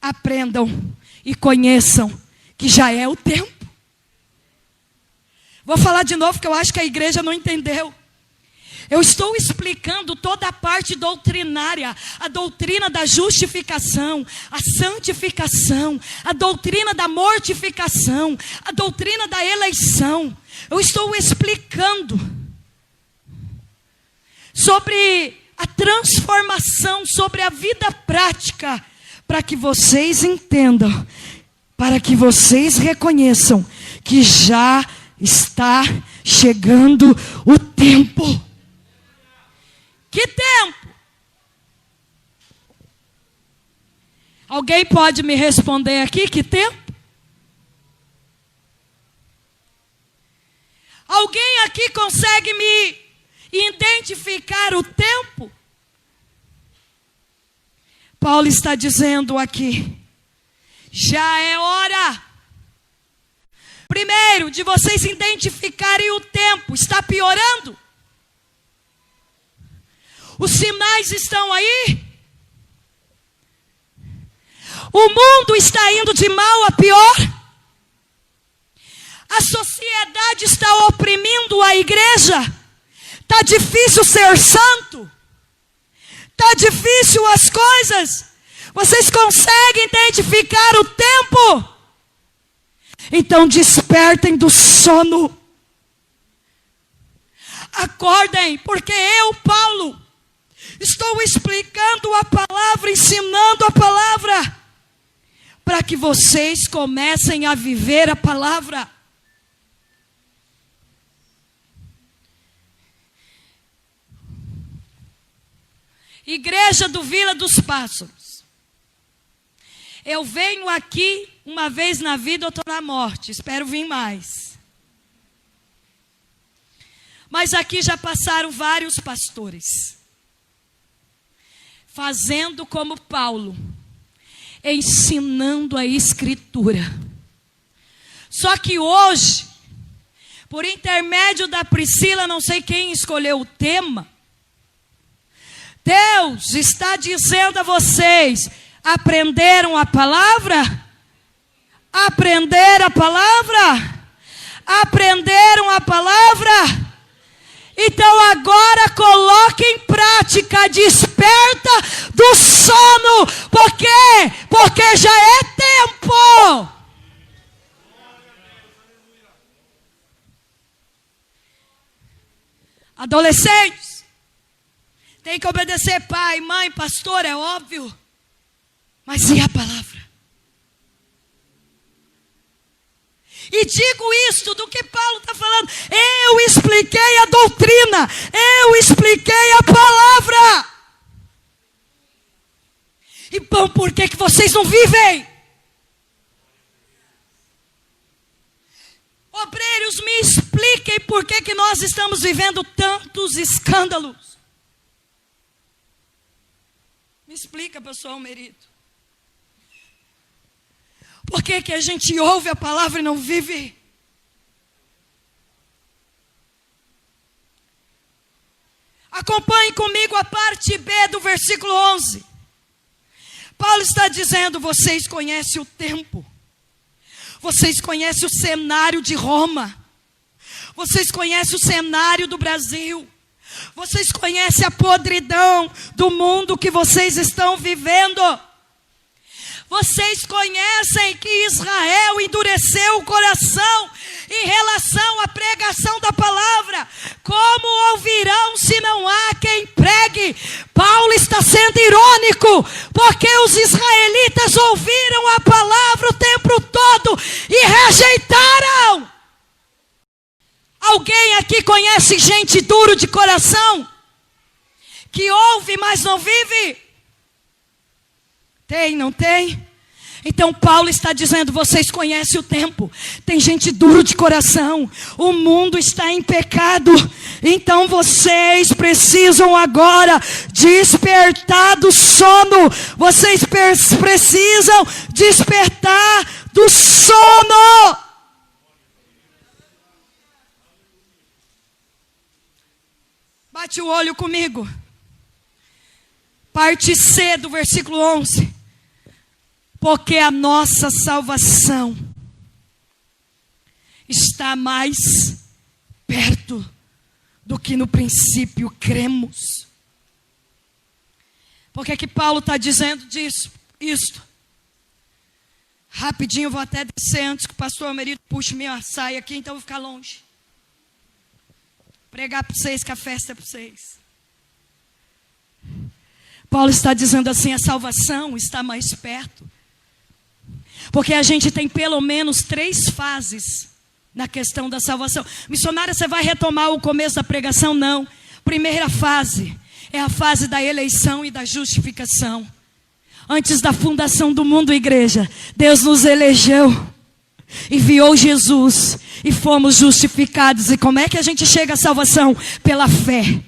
aprendam e conheçam que já é o tempo. Vou falar de novo, porque eu acho que a igreja não entendeu. Eu estou explicando toda a parte doutrinária, a doutrina da justificação, a santificação, a doutrina da mortificação, a doutrina da eleição. Eu estou explicando sobre a transformação, sobre a vida prática, para que vocês entendam, para que vocês reconheçam que já está chegando o tempo. Que tempo? Alguém pode me responder aqui que tempo? Alguém aqui consegue me identificar o tempo? Paulo está dizendo aqui, já é hora, primeiro, de vocês identificarem o tempo. Está piorando? Os sinais estão aí? O mundo está indo de mal a pior? A sociedade está oprimindo a igreja? Está difícil ser santo? Está difícil as coisas? Vocês conseguem identificar o tempo? Então despertem do sono. Acordem, porque eu, Paulo, estou explicando a palavra, ensinando a palavra, para que vocês comecem a viver a palavra. Igreja do Vila dos Pássaros. Eu venho aqui uma vez na vida, eu estou na morte. Espero vir mais. Mas aqui já passaram vários pastores, fazendo como Paulo, ensinando a Escritura. Só que hoje, por intermédio da Priscila, não sei quem escolheu o tema, Deus está dizendo a vocês: aprenderam a palavra? Aprenderam a palavra? Aprenderam a palavra? Então agora coloque em prática, desperta do sono. Por quê? Porque já é tempo. Adolescentes, tem que obedecer pai, mãe, pastor, é óbvio. Mas e a palavra? E digo isto do que Paulo está falando. Eu expliquei a doutrina. Eu expliquei a palavra. Então por que vocês não vivem? Obreiros, me expliquem por que nós estamos vivendo tantos escândalos. Me explica, pastor Almerito. Por que a gente ouve a palavra e não vive? Acompanhe comigo a parte B do versículo 11. Paulo está dizendo: vocês conhecem o tempo. Vocês conhecem o cenário de Roma. Vocês conhecem o cenário do Brasil. Vocês conhecem a podridão do mundo que vocês estão vivendo. Vocês conhecem que Israel endureceu o coração em relação à pregação da palavra. Como ouvirão se não há quem pregue? Paulo está sendo irônico, porque os israelitas ouviram a palavra o tempo todo e rejeitaram. Alguém aqui conhece gente duro de coração? Que ouve, mas não vive? Tem, não tem? Então Paulo está dizendo: vocês conhecem o tempo. Tem gente duro de coração. O mundo está em pecado. Então vocês precisam agora despertar do sono. Vocês precisam despertar do sono. Bate o olho comigo. Parte C do versículo 11. Porque a nossa salvação está mais perto do que no princípio cremos. Por que Paulo está dizendo isto? Rapidinho, vou até descer antes que o pastor Almerito puxe minha saia aqui, então eu vou ficar longe. Pregar para vocês que a festa é para vocês. Paulo está dizendo assim: a salvação está mais perto. Porque a gente tem pelo menos 3 fases na questão da salvação. Missionária, você vai retomar o começo da pregação? Não. Primeira fase é a fase da eleição e da justificação. Antes da fundação do mundo, igreja, Deus nos elegeu, enviou Jesus e fomos justificados. E como é que a gente chega à salvação? Pela fé.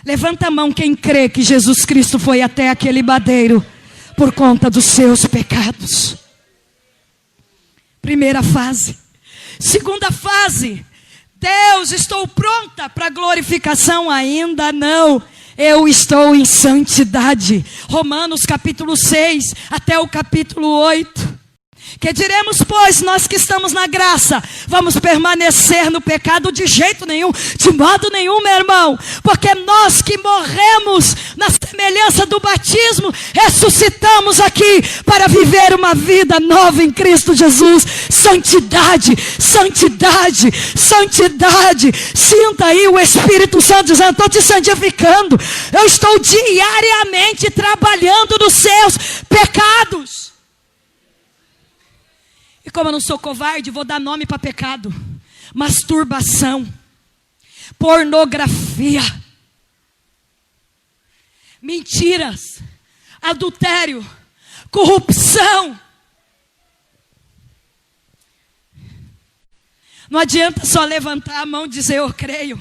Levanta a mão quem crê que Jesus Cristo foi até aquele madeiro por conta dos seus pecados. Primeira fase. Segunda fase. Deus, estou pronta para a glorificação? Ainda não. Eu estou em santidade. Romanos capítulo 6 até o capítulo 8. Que diremos, pois, nós que estamos na graça, vamos permanecer no pecado? De jeito nenhum, de modo nenhum, meu irmão. Porque nós que morremos na semelhança do batismo, ressuscitamos aqui para viver uma vida nova em Cristo Jesus. Santidade, santidade, santidade. Sinta aí o Espírito Santo dizendo: estou te santificando. Eu estou diariamente trabalhando nos seus pecados. E como eu não sou covarde, vou dar nome para pecado: masturbação, pornografia, mentiras, adultério, corrupção. Não adianta só levantar a mão e dizer eu creio.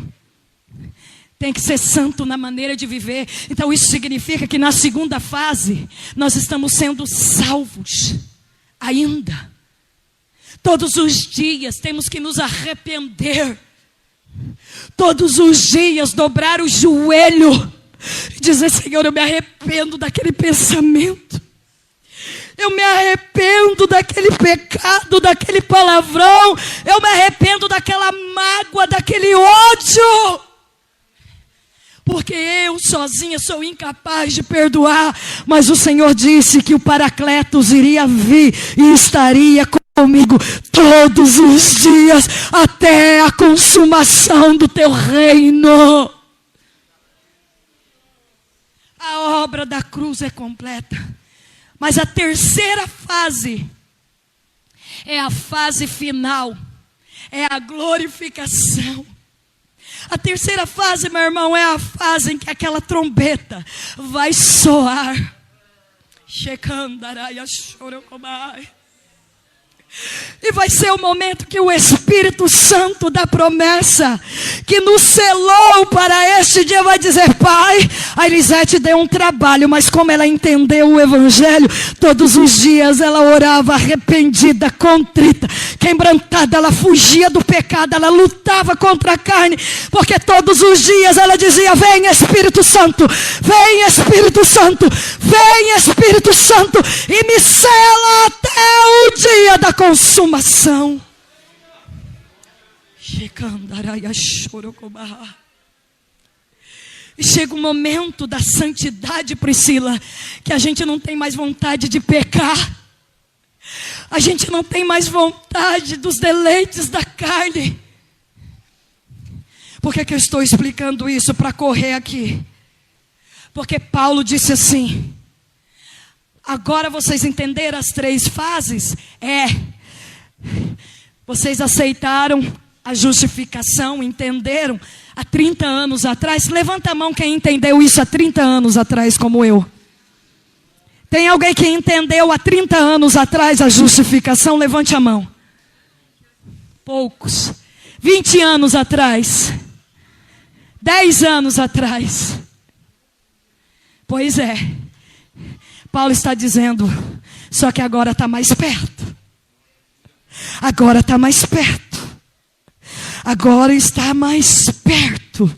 Tem que ser santo na maneira de viver. Então isso significa que na segunda fase nós estamos sendo salvos ainda. Todos os dias temos que nos arrepender. Todos os dias dobrar o joelho e dizer: Senhor, eu me arrependo daquele pensamento. Eu me arrependo daquele pecado, daquele palavrão. Eu me arrependo daquela mágoa, daquele ódio. Porque eu sozinha sou incapaz de perdoar. Mas o Senhor disse que o Paracletos iria vir e estaria comigo todos os dias, até a consumação do teu reino. A obra da cruz é completa. Mas a terceira fase é a fase final, é a glorificação. A terceira fase, meu irmão, é a fase em que aquela trombeta vai soar. E vai ser o momento que o Espírito Santo da promessa, que nos selou para este dia, vai dizer: Pai, a Elisete deu um trabalho, mas como ela entendeu o Evangelho, todos os dias ela orava arrependida, contrita, quebrantada, ela fugia do pecado, ela lutava contra a carne, porque todos os dias ela dizia: vem Espírito Santo, vem Espírito Santo, vem Espírito Santo, e me sela até o dia da consumação. E chega o momento da santidade, Priscila, que a gente não tem mais vontade de pecar. A gente não tem mais vontade dos deleites da carne. Por que eu estou explicando isso? Para correr aqui. Porque Paulo disse assim: agora vocês entenderam as três fases? Vocês aceitaram a justificação, entenderam há 30 anos atrás? Levanta a mão quem entendeu isso há 30 anos atrás, como eu. Tem alguém que entendeu há 30 anos atrás a justificação? Levante a mão. Poucos. 20 anos atrás. 10 anos atrás. Pois é. Paulo está dizendo, só que agora está mais perto. Agora está mais perto. Agora está mais perto.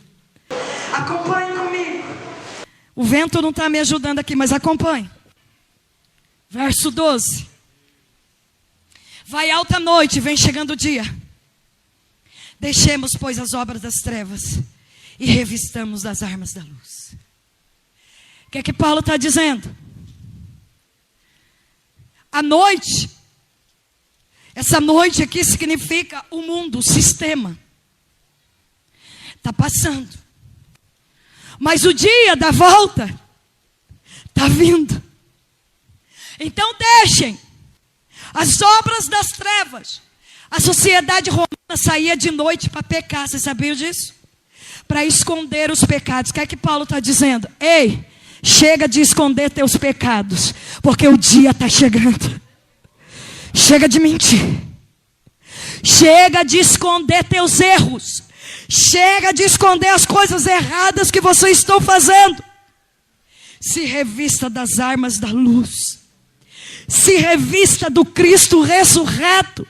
Acompanhe comigo. O vento não está me ajudando aqui, mas acompanhe. Verso 12. Vai alta noite, vem chegando o dia. Deixemos, pois, as obras das trevas e revistamos as armas da luz. O que é que Paulo está dizendo? A noite, essa noite aqui significa o mundo, o sistema. Está passando. Mas o dia da volta está vindo. Então deixem as obras das trevas. A sociedade romana saía de noite para pecar. Vocês sabiam disso? Para esconder os pecados. O que é que Paulo está dizendo? Ei, Chega de esconder teus pecados, porque o dia está chegando. Chega de mentir. Chega de esconder teus erros. Chega de esconder as coisas erradas que vocês estão fazendo. Se revista das armas da luz. Se revista do Cristo ressurreto.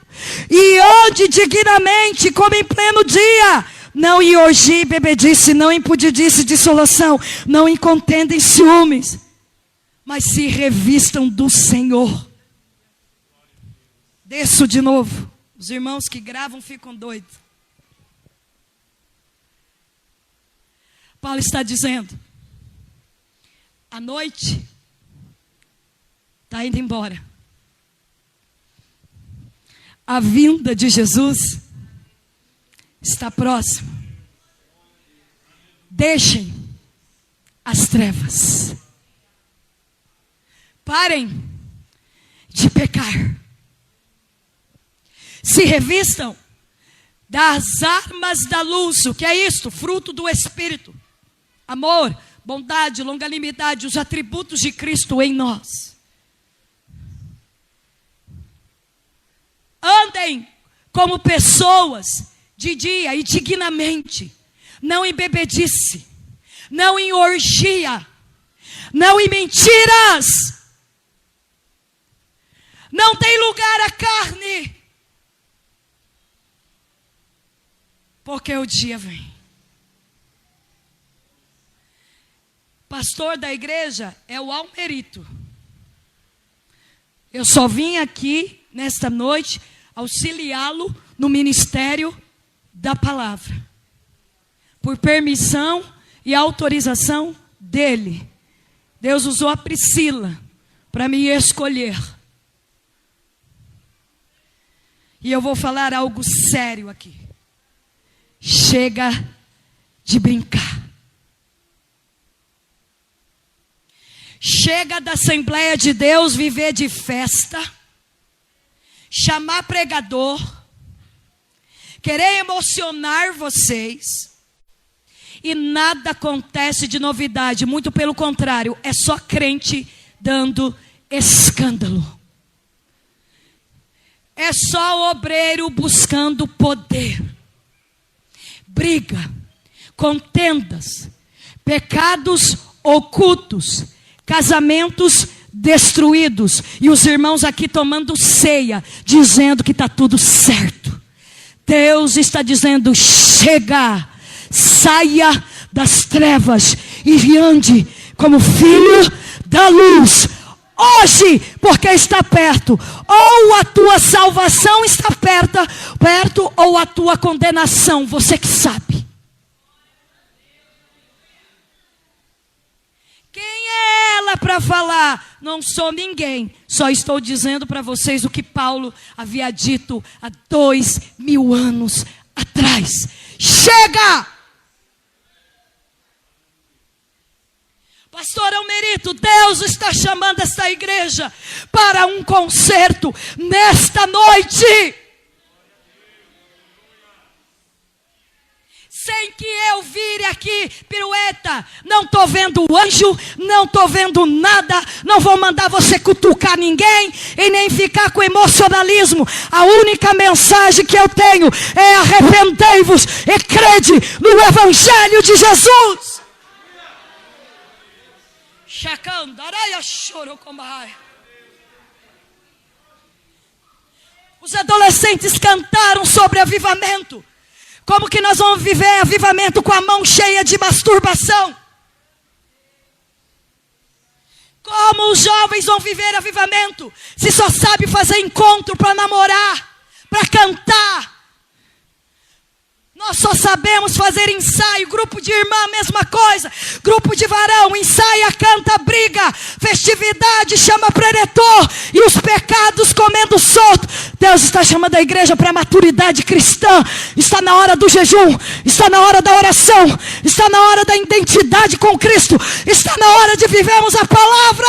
E ande dignamente, como em pleno dia. Não em orgia e bebedice, não em pudidice e dissolução, não em contenda e ciúmes. Mas se revistam do Senhor. Desço de novo. Os irmãos que gravam ficam doidos. Paulo está dizendo: a noite está indo embora. A vinda de Jesus está próxima. Deixem as trevas. Parem de pecar. Se revistam das armas da luz. O que é isto? Fruto do Espírito. Amor, bondade, longanimidade, os atributos de Cristo em nós. Andem como pessoas de dia e dignamente. Não em bebedice. Não em orgia. Não em mentiras. Não tem lugar a carne. Porque o dia vem. Pastor da igreja é o Almerito. Eu só vim aqui nesta noite auxiliá-lo no ministério da palavra. Por permissão e autorização dele. Deus usou a Priscila para me escolher. E eu vou falar algo sério aqui. Chega de brincar. Chega da Assembleia de Deus viver de festa, chamar pregador, querer emocionar vocês, e nada acontece de novidade, muito pelo contrário, é só crente dando escândalo. É só obreiro buscando poder. Briga, contendas, pecados ocultos, casamentos destruídos, e os irmãos aqui tomando ceia, dizendo que está tudo certo. Deus está dizendo: chega, saia das trevas e ande como filho da luz. Hoje, porque está perto. Ou a tua salvação está perto, ou a tua condenação, você que sabe. Quem é ela para falar? Não sou ninguém. Só estou dizendo para vocês o que Paulo havia dito há 2000 anos atrás. Chega! Pastor Almerito, Deus está chamando esta igreja para um concerto nesta noite. Sem que eu vire aqui, pirueta. Não estou vendo anjo, não estou vendo nada. Não vou mandar você cutucar ninguém e nem ficar com emocionalismo. A única mensagem que eu tenho é: arrependei-vos e crede no Evangelho de Jesus. Os adolescentes cantaram sobre avivamento. Como que nós vamos viver avivamento com a mão cheia de masturbação? Como os jovens vão viver avivamento se só sabe fazer encontro para namorar, para cantar? Nós só sabemos fazer ensaio. Grupo de irmã, mesma coisa. Grupo de varão, ensaia, canta, briga. Festividade, chama preletor. E os pecados comendo solto. Deus está chamando a igreja para a maturidade cristã. Está na hora do jejum. Está na hora da oração. Está na hora da identidade com Cristo. Está na hora de vivermos a palavra.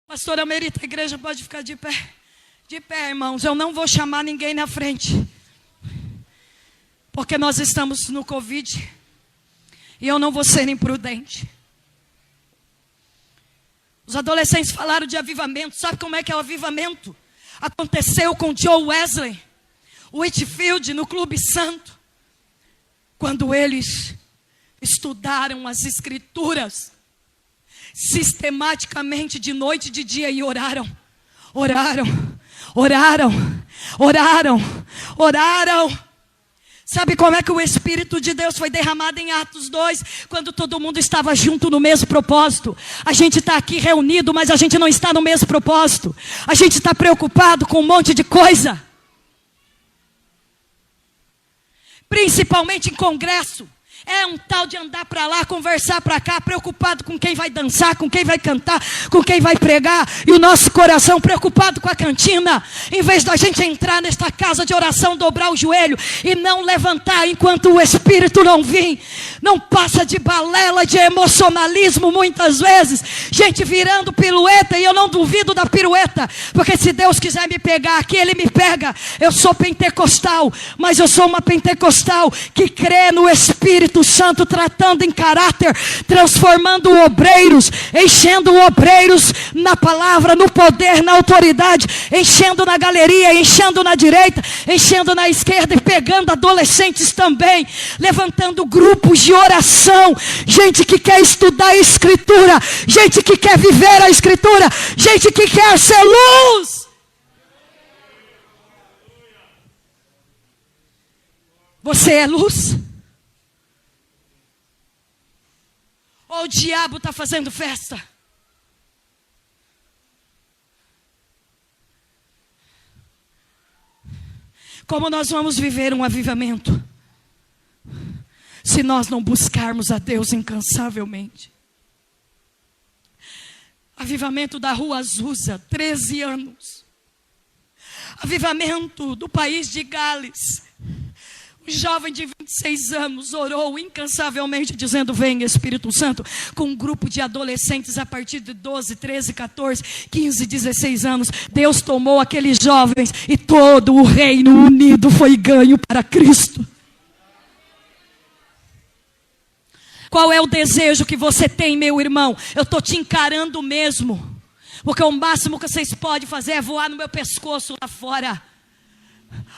Pastor Almerito, a igreja pode ficar de pé. De pé, irmãos. Eu não vou chamar ninguém na frente. Porque nós estamos no Covid. E eu não vou ser imprudente. Os adolescentes falaram de avivamento. Sabe como é que é o avivamento? Aconteceu com Joe Wesley, Whitefield, no Clube Santo. Quando eles estudaram as Escrituras sistematicamente, de noite e de dia, e oraram. Sabe como é que o Espírito de Deus foi derramado em Atos 2? Quando todo mundo estava junto no mesmo propósito. A gente está aqui reunido, mas a gente não está no mesmo propósito. A gente está preocupado com um monte de coisa. Principalmente em congresso. É um tal de andar para lá, conversar para cá, preocupado com quem vai dançar, com quem vai cantar, com quem vai pregar. E o nosso coração preocupado com a cantina. Em vez da gente entrar nesta casa de oração, dobrar o joelho e não levantar enquanto o Espírito não vir. Não passa de balela, de emocionalismo muitas vezes. Gente virando pirueta, e eu não duvido da pirueta. Porque se Deus quiser me pegar aqui, Ele me pega. Eu sou pentecostal, mas eu sou uma pentecostal que crê no Espírito Santo, tratando em caráter, transformando obreiros, enchendo obreiros na palavra, no poder, na autoridade, enchendo na galeria, enchendo na direita, enchendo na esquerda e pegando adolescentes também, levantando grupos de oração, gente que quer estudar a Escritura, gente que quer viver a Escritura, gente que quer ser luz. Você é luz? Ou o diabo está fazendo festa? Como nós vamos viver um avivamento se nós não buscarmos a Deus incansavelmente? Avivamento da Rua Azusa, 13 anos. Avivamento do país de Gales. Um jovem de 26 anos orou incansavelmente dizendo: vem Espírito Santo, com um grupo de adolescentes a partir de 12, 13, 14, 15, 16 anos. Deus tomou aqueles jovens e todo o reino unido foi ganho para Cristo. Qual é o desejo que você tem, meu irmão? Eu estou te encarando mesmo, porque o máximo que vocês podem fazer é voar no meu pescoço lá fora.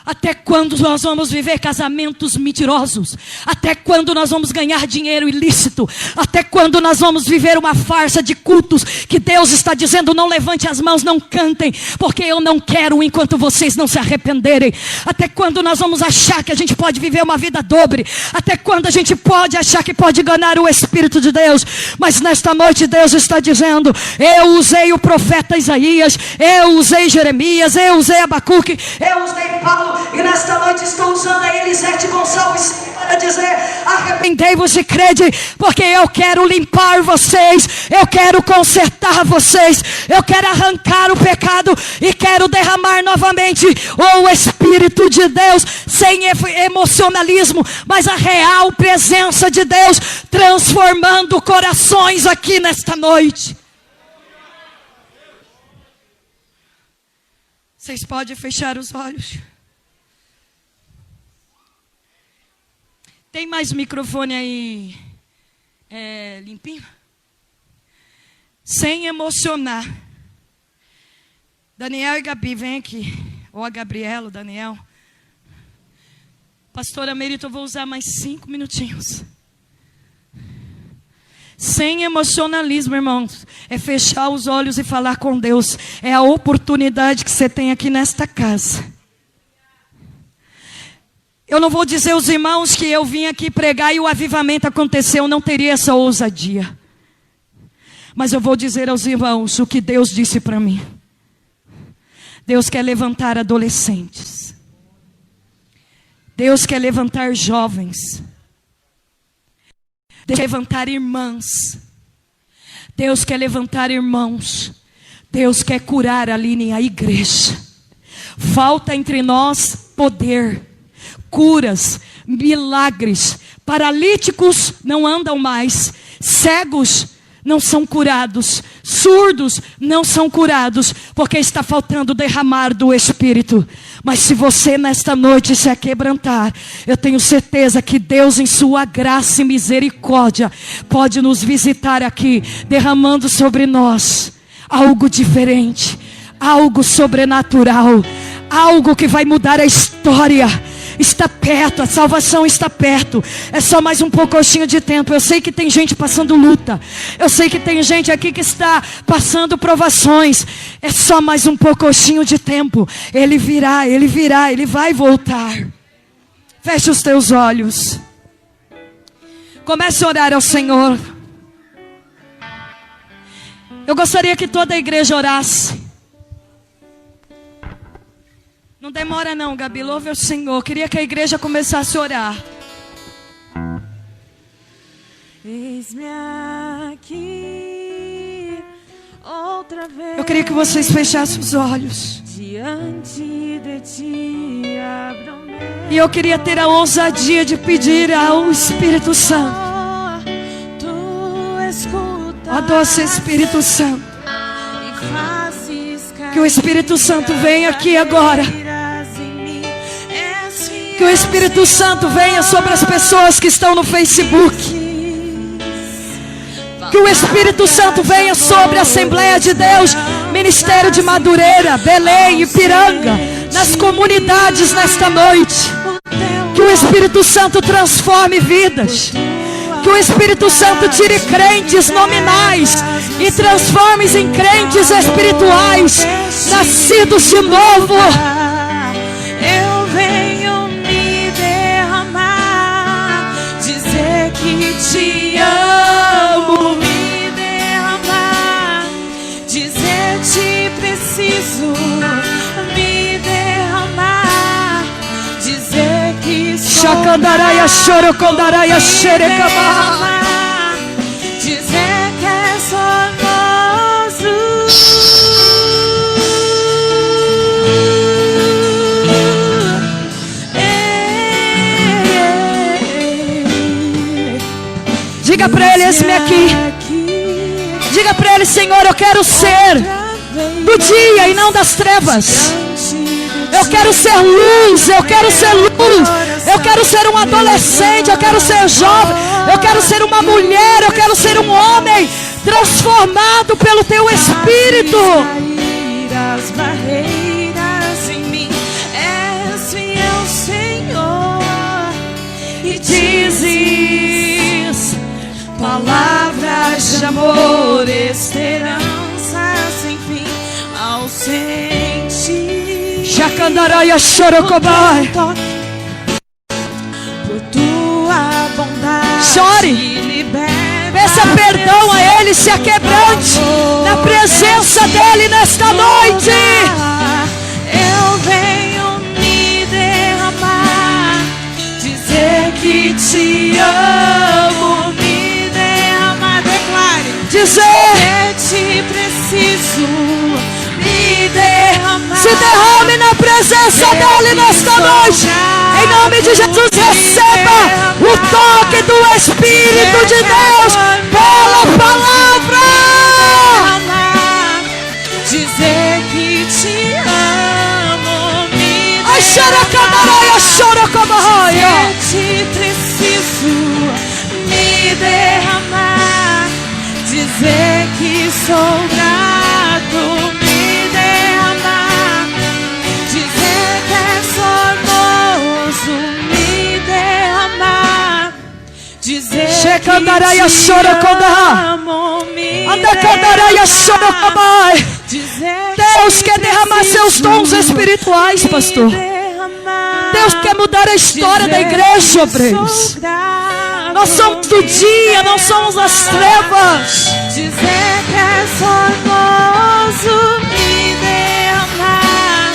Até quando nós vamos viver casamentos mentirosos? Até quando nós vamos ganhar dinheiro ilícito? Até quando nós vamos viver uma farsa de cultos que Deus está dizendo: não levante as mãos, não cantem, porque eu não quero enquanto vocês não se arrependerem? Até quando nós vamos achar que a gente pode viver uma vida dobre? Até quando a gente pode achar que pode enganar o Espírito de Deus? Mas nesta noite Deus está dizendo: eu usei o profeta Isaías, eu usei Jeremias, eu usei Abacuque, eu usei Paulo, e nesta noite estou usando a Elisete Gonçalves para dizer: arrependei-vos e crede, porque eu quero limpar vocês, eu quero consertar vocês, eu quero arrancar o pecado e quero derramar novamente o Espírito de Deus, sem emocionalismo, mas a real presença de Deus transformando corações aqui nesta noite. Vocês podem fechar os olhos. Tem mais microfone aí limpinho? Sem emocionar. Daniel e Gabi, vem aqui. Ou a Gabriela, o Daniel. Pastora Merito, eu vou usar mais 5 minutinhos. Sem emocionalismo, irmãos. É fechar os olhos e falar com Deus. É a oportunidade que você tem aqui nesta casa. Eu não vou dizer aos irmãos que eu vim aqui pregar e o avivamento aconteceu, não teria essa ousadia. Mas eu vou dizer aos irmãos o que Deus disse para mim. Deus quer levantar adolescentes. Deus quer levantar jovens. Deus quer levantar irmãs. Deus quer levantar irmãos. Deus quer curar, Aline, a igreja. Falta entre nós poder, curas, milagres. Paralíticos não andam mais, cegos não são curados, surdos não são curados, porque está faltando derramar do Espírito. Mas se você nesta noite se aquebrantar, eu tenho certeza que Deus em sua graça e misericórdia pode nos visitar aqui, derramando sobre nós algo diferente, algo sobrenatural, algo que vai mudar a história. Está perto, a salvação está perto. É só mais um pouquinho de tempo. Eu sei que tem gente passando luta. Eu sei que tem gente aqui que está passando provações. É só mais um pouquinho de tempo. Ele virá, ele vai voltar. Feche os teus olhos. Comece a orar ao Senhor. Eu gostaria que toda a igreja orasse. Não demora não, Gabi, louve ao Senhor. Queria que a igreja começasse a orar. Eis-me aqui outra vez. Eu queria que vocês fechassem os olhos. Diante de ti abro meu. E eu queria ter a ousadia de pedir ao Espírito Santo. Tu escutas. Ó doce Espírito Santo. E fazes Que o Espírito Santo venha aqui agora. Que o Espírito Santo venha sobre as pessoas que estão no Facebook. Que o Espírito Santo venha sobre a Assembleia de Deus, Ministério de Madureira, Belém, Ipiranga, nas comunidades nesta noite. Que o Espírito Santo transforme vidas. Que o Espírito Santo tire crentes nominais e transforme em crentes espirituais, nascidos de novo. Eu venho me derramar, dizer que te amo, me derramar, dizer te preciso, me derramar, dizer que sou Chacandaraia, chorocondaraia, xerecamá. dizer que és famoso. Diga para ele, eis-me aqui. Diga para ele, Senhor, eu quero ser do dia e não das trevas. Eu quero ser luz, eu quero ser luz. Eu quero ser um adolescente, eu quero ser jovem. Eu quero ser uma mulher, eu quero ser um homem transformado pelo teu Espírito. As barreiras em mim, és fiel, Senhor, e dizes palavras de amor, esperança sem fim ao sentir. Chacandaraia, chorocobai. Por tua bondade, Chore. liberta. Peça perdão a Ele, se aquebrante na presença dEle nesta noite. Eu venho me derramar, dizer que te amo, me derramar, declare. Dizer, Te preciso, me derramar. se derrame na presença dEle nesta noite. Em nome de Jesus, receba o toque do Espírito de Deus pela palavra. Dizer que te amo, me Ai, xaracandaraia, chorocobai. te preciso, me derramar, dizer que sou grato, me derramar, dizer que és formoso, me derramar, dizer Checandaraia, que te chorocondá. amo, me Andacandaraia, chorocobai. dizer Deus quer derramar seus dons espirituais, pastor. Deus quer mudar a história da igreja, obreiros. Nós somos do dia, não somos das trevas. Dizer que és formoso, me derramar.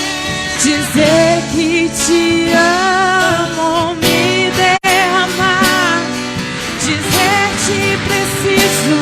Dizer que te amo, me derramar. Dizer te preciso,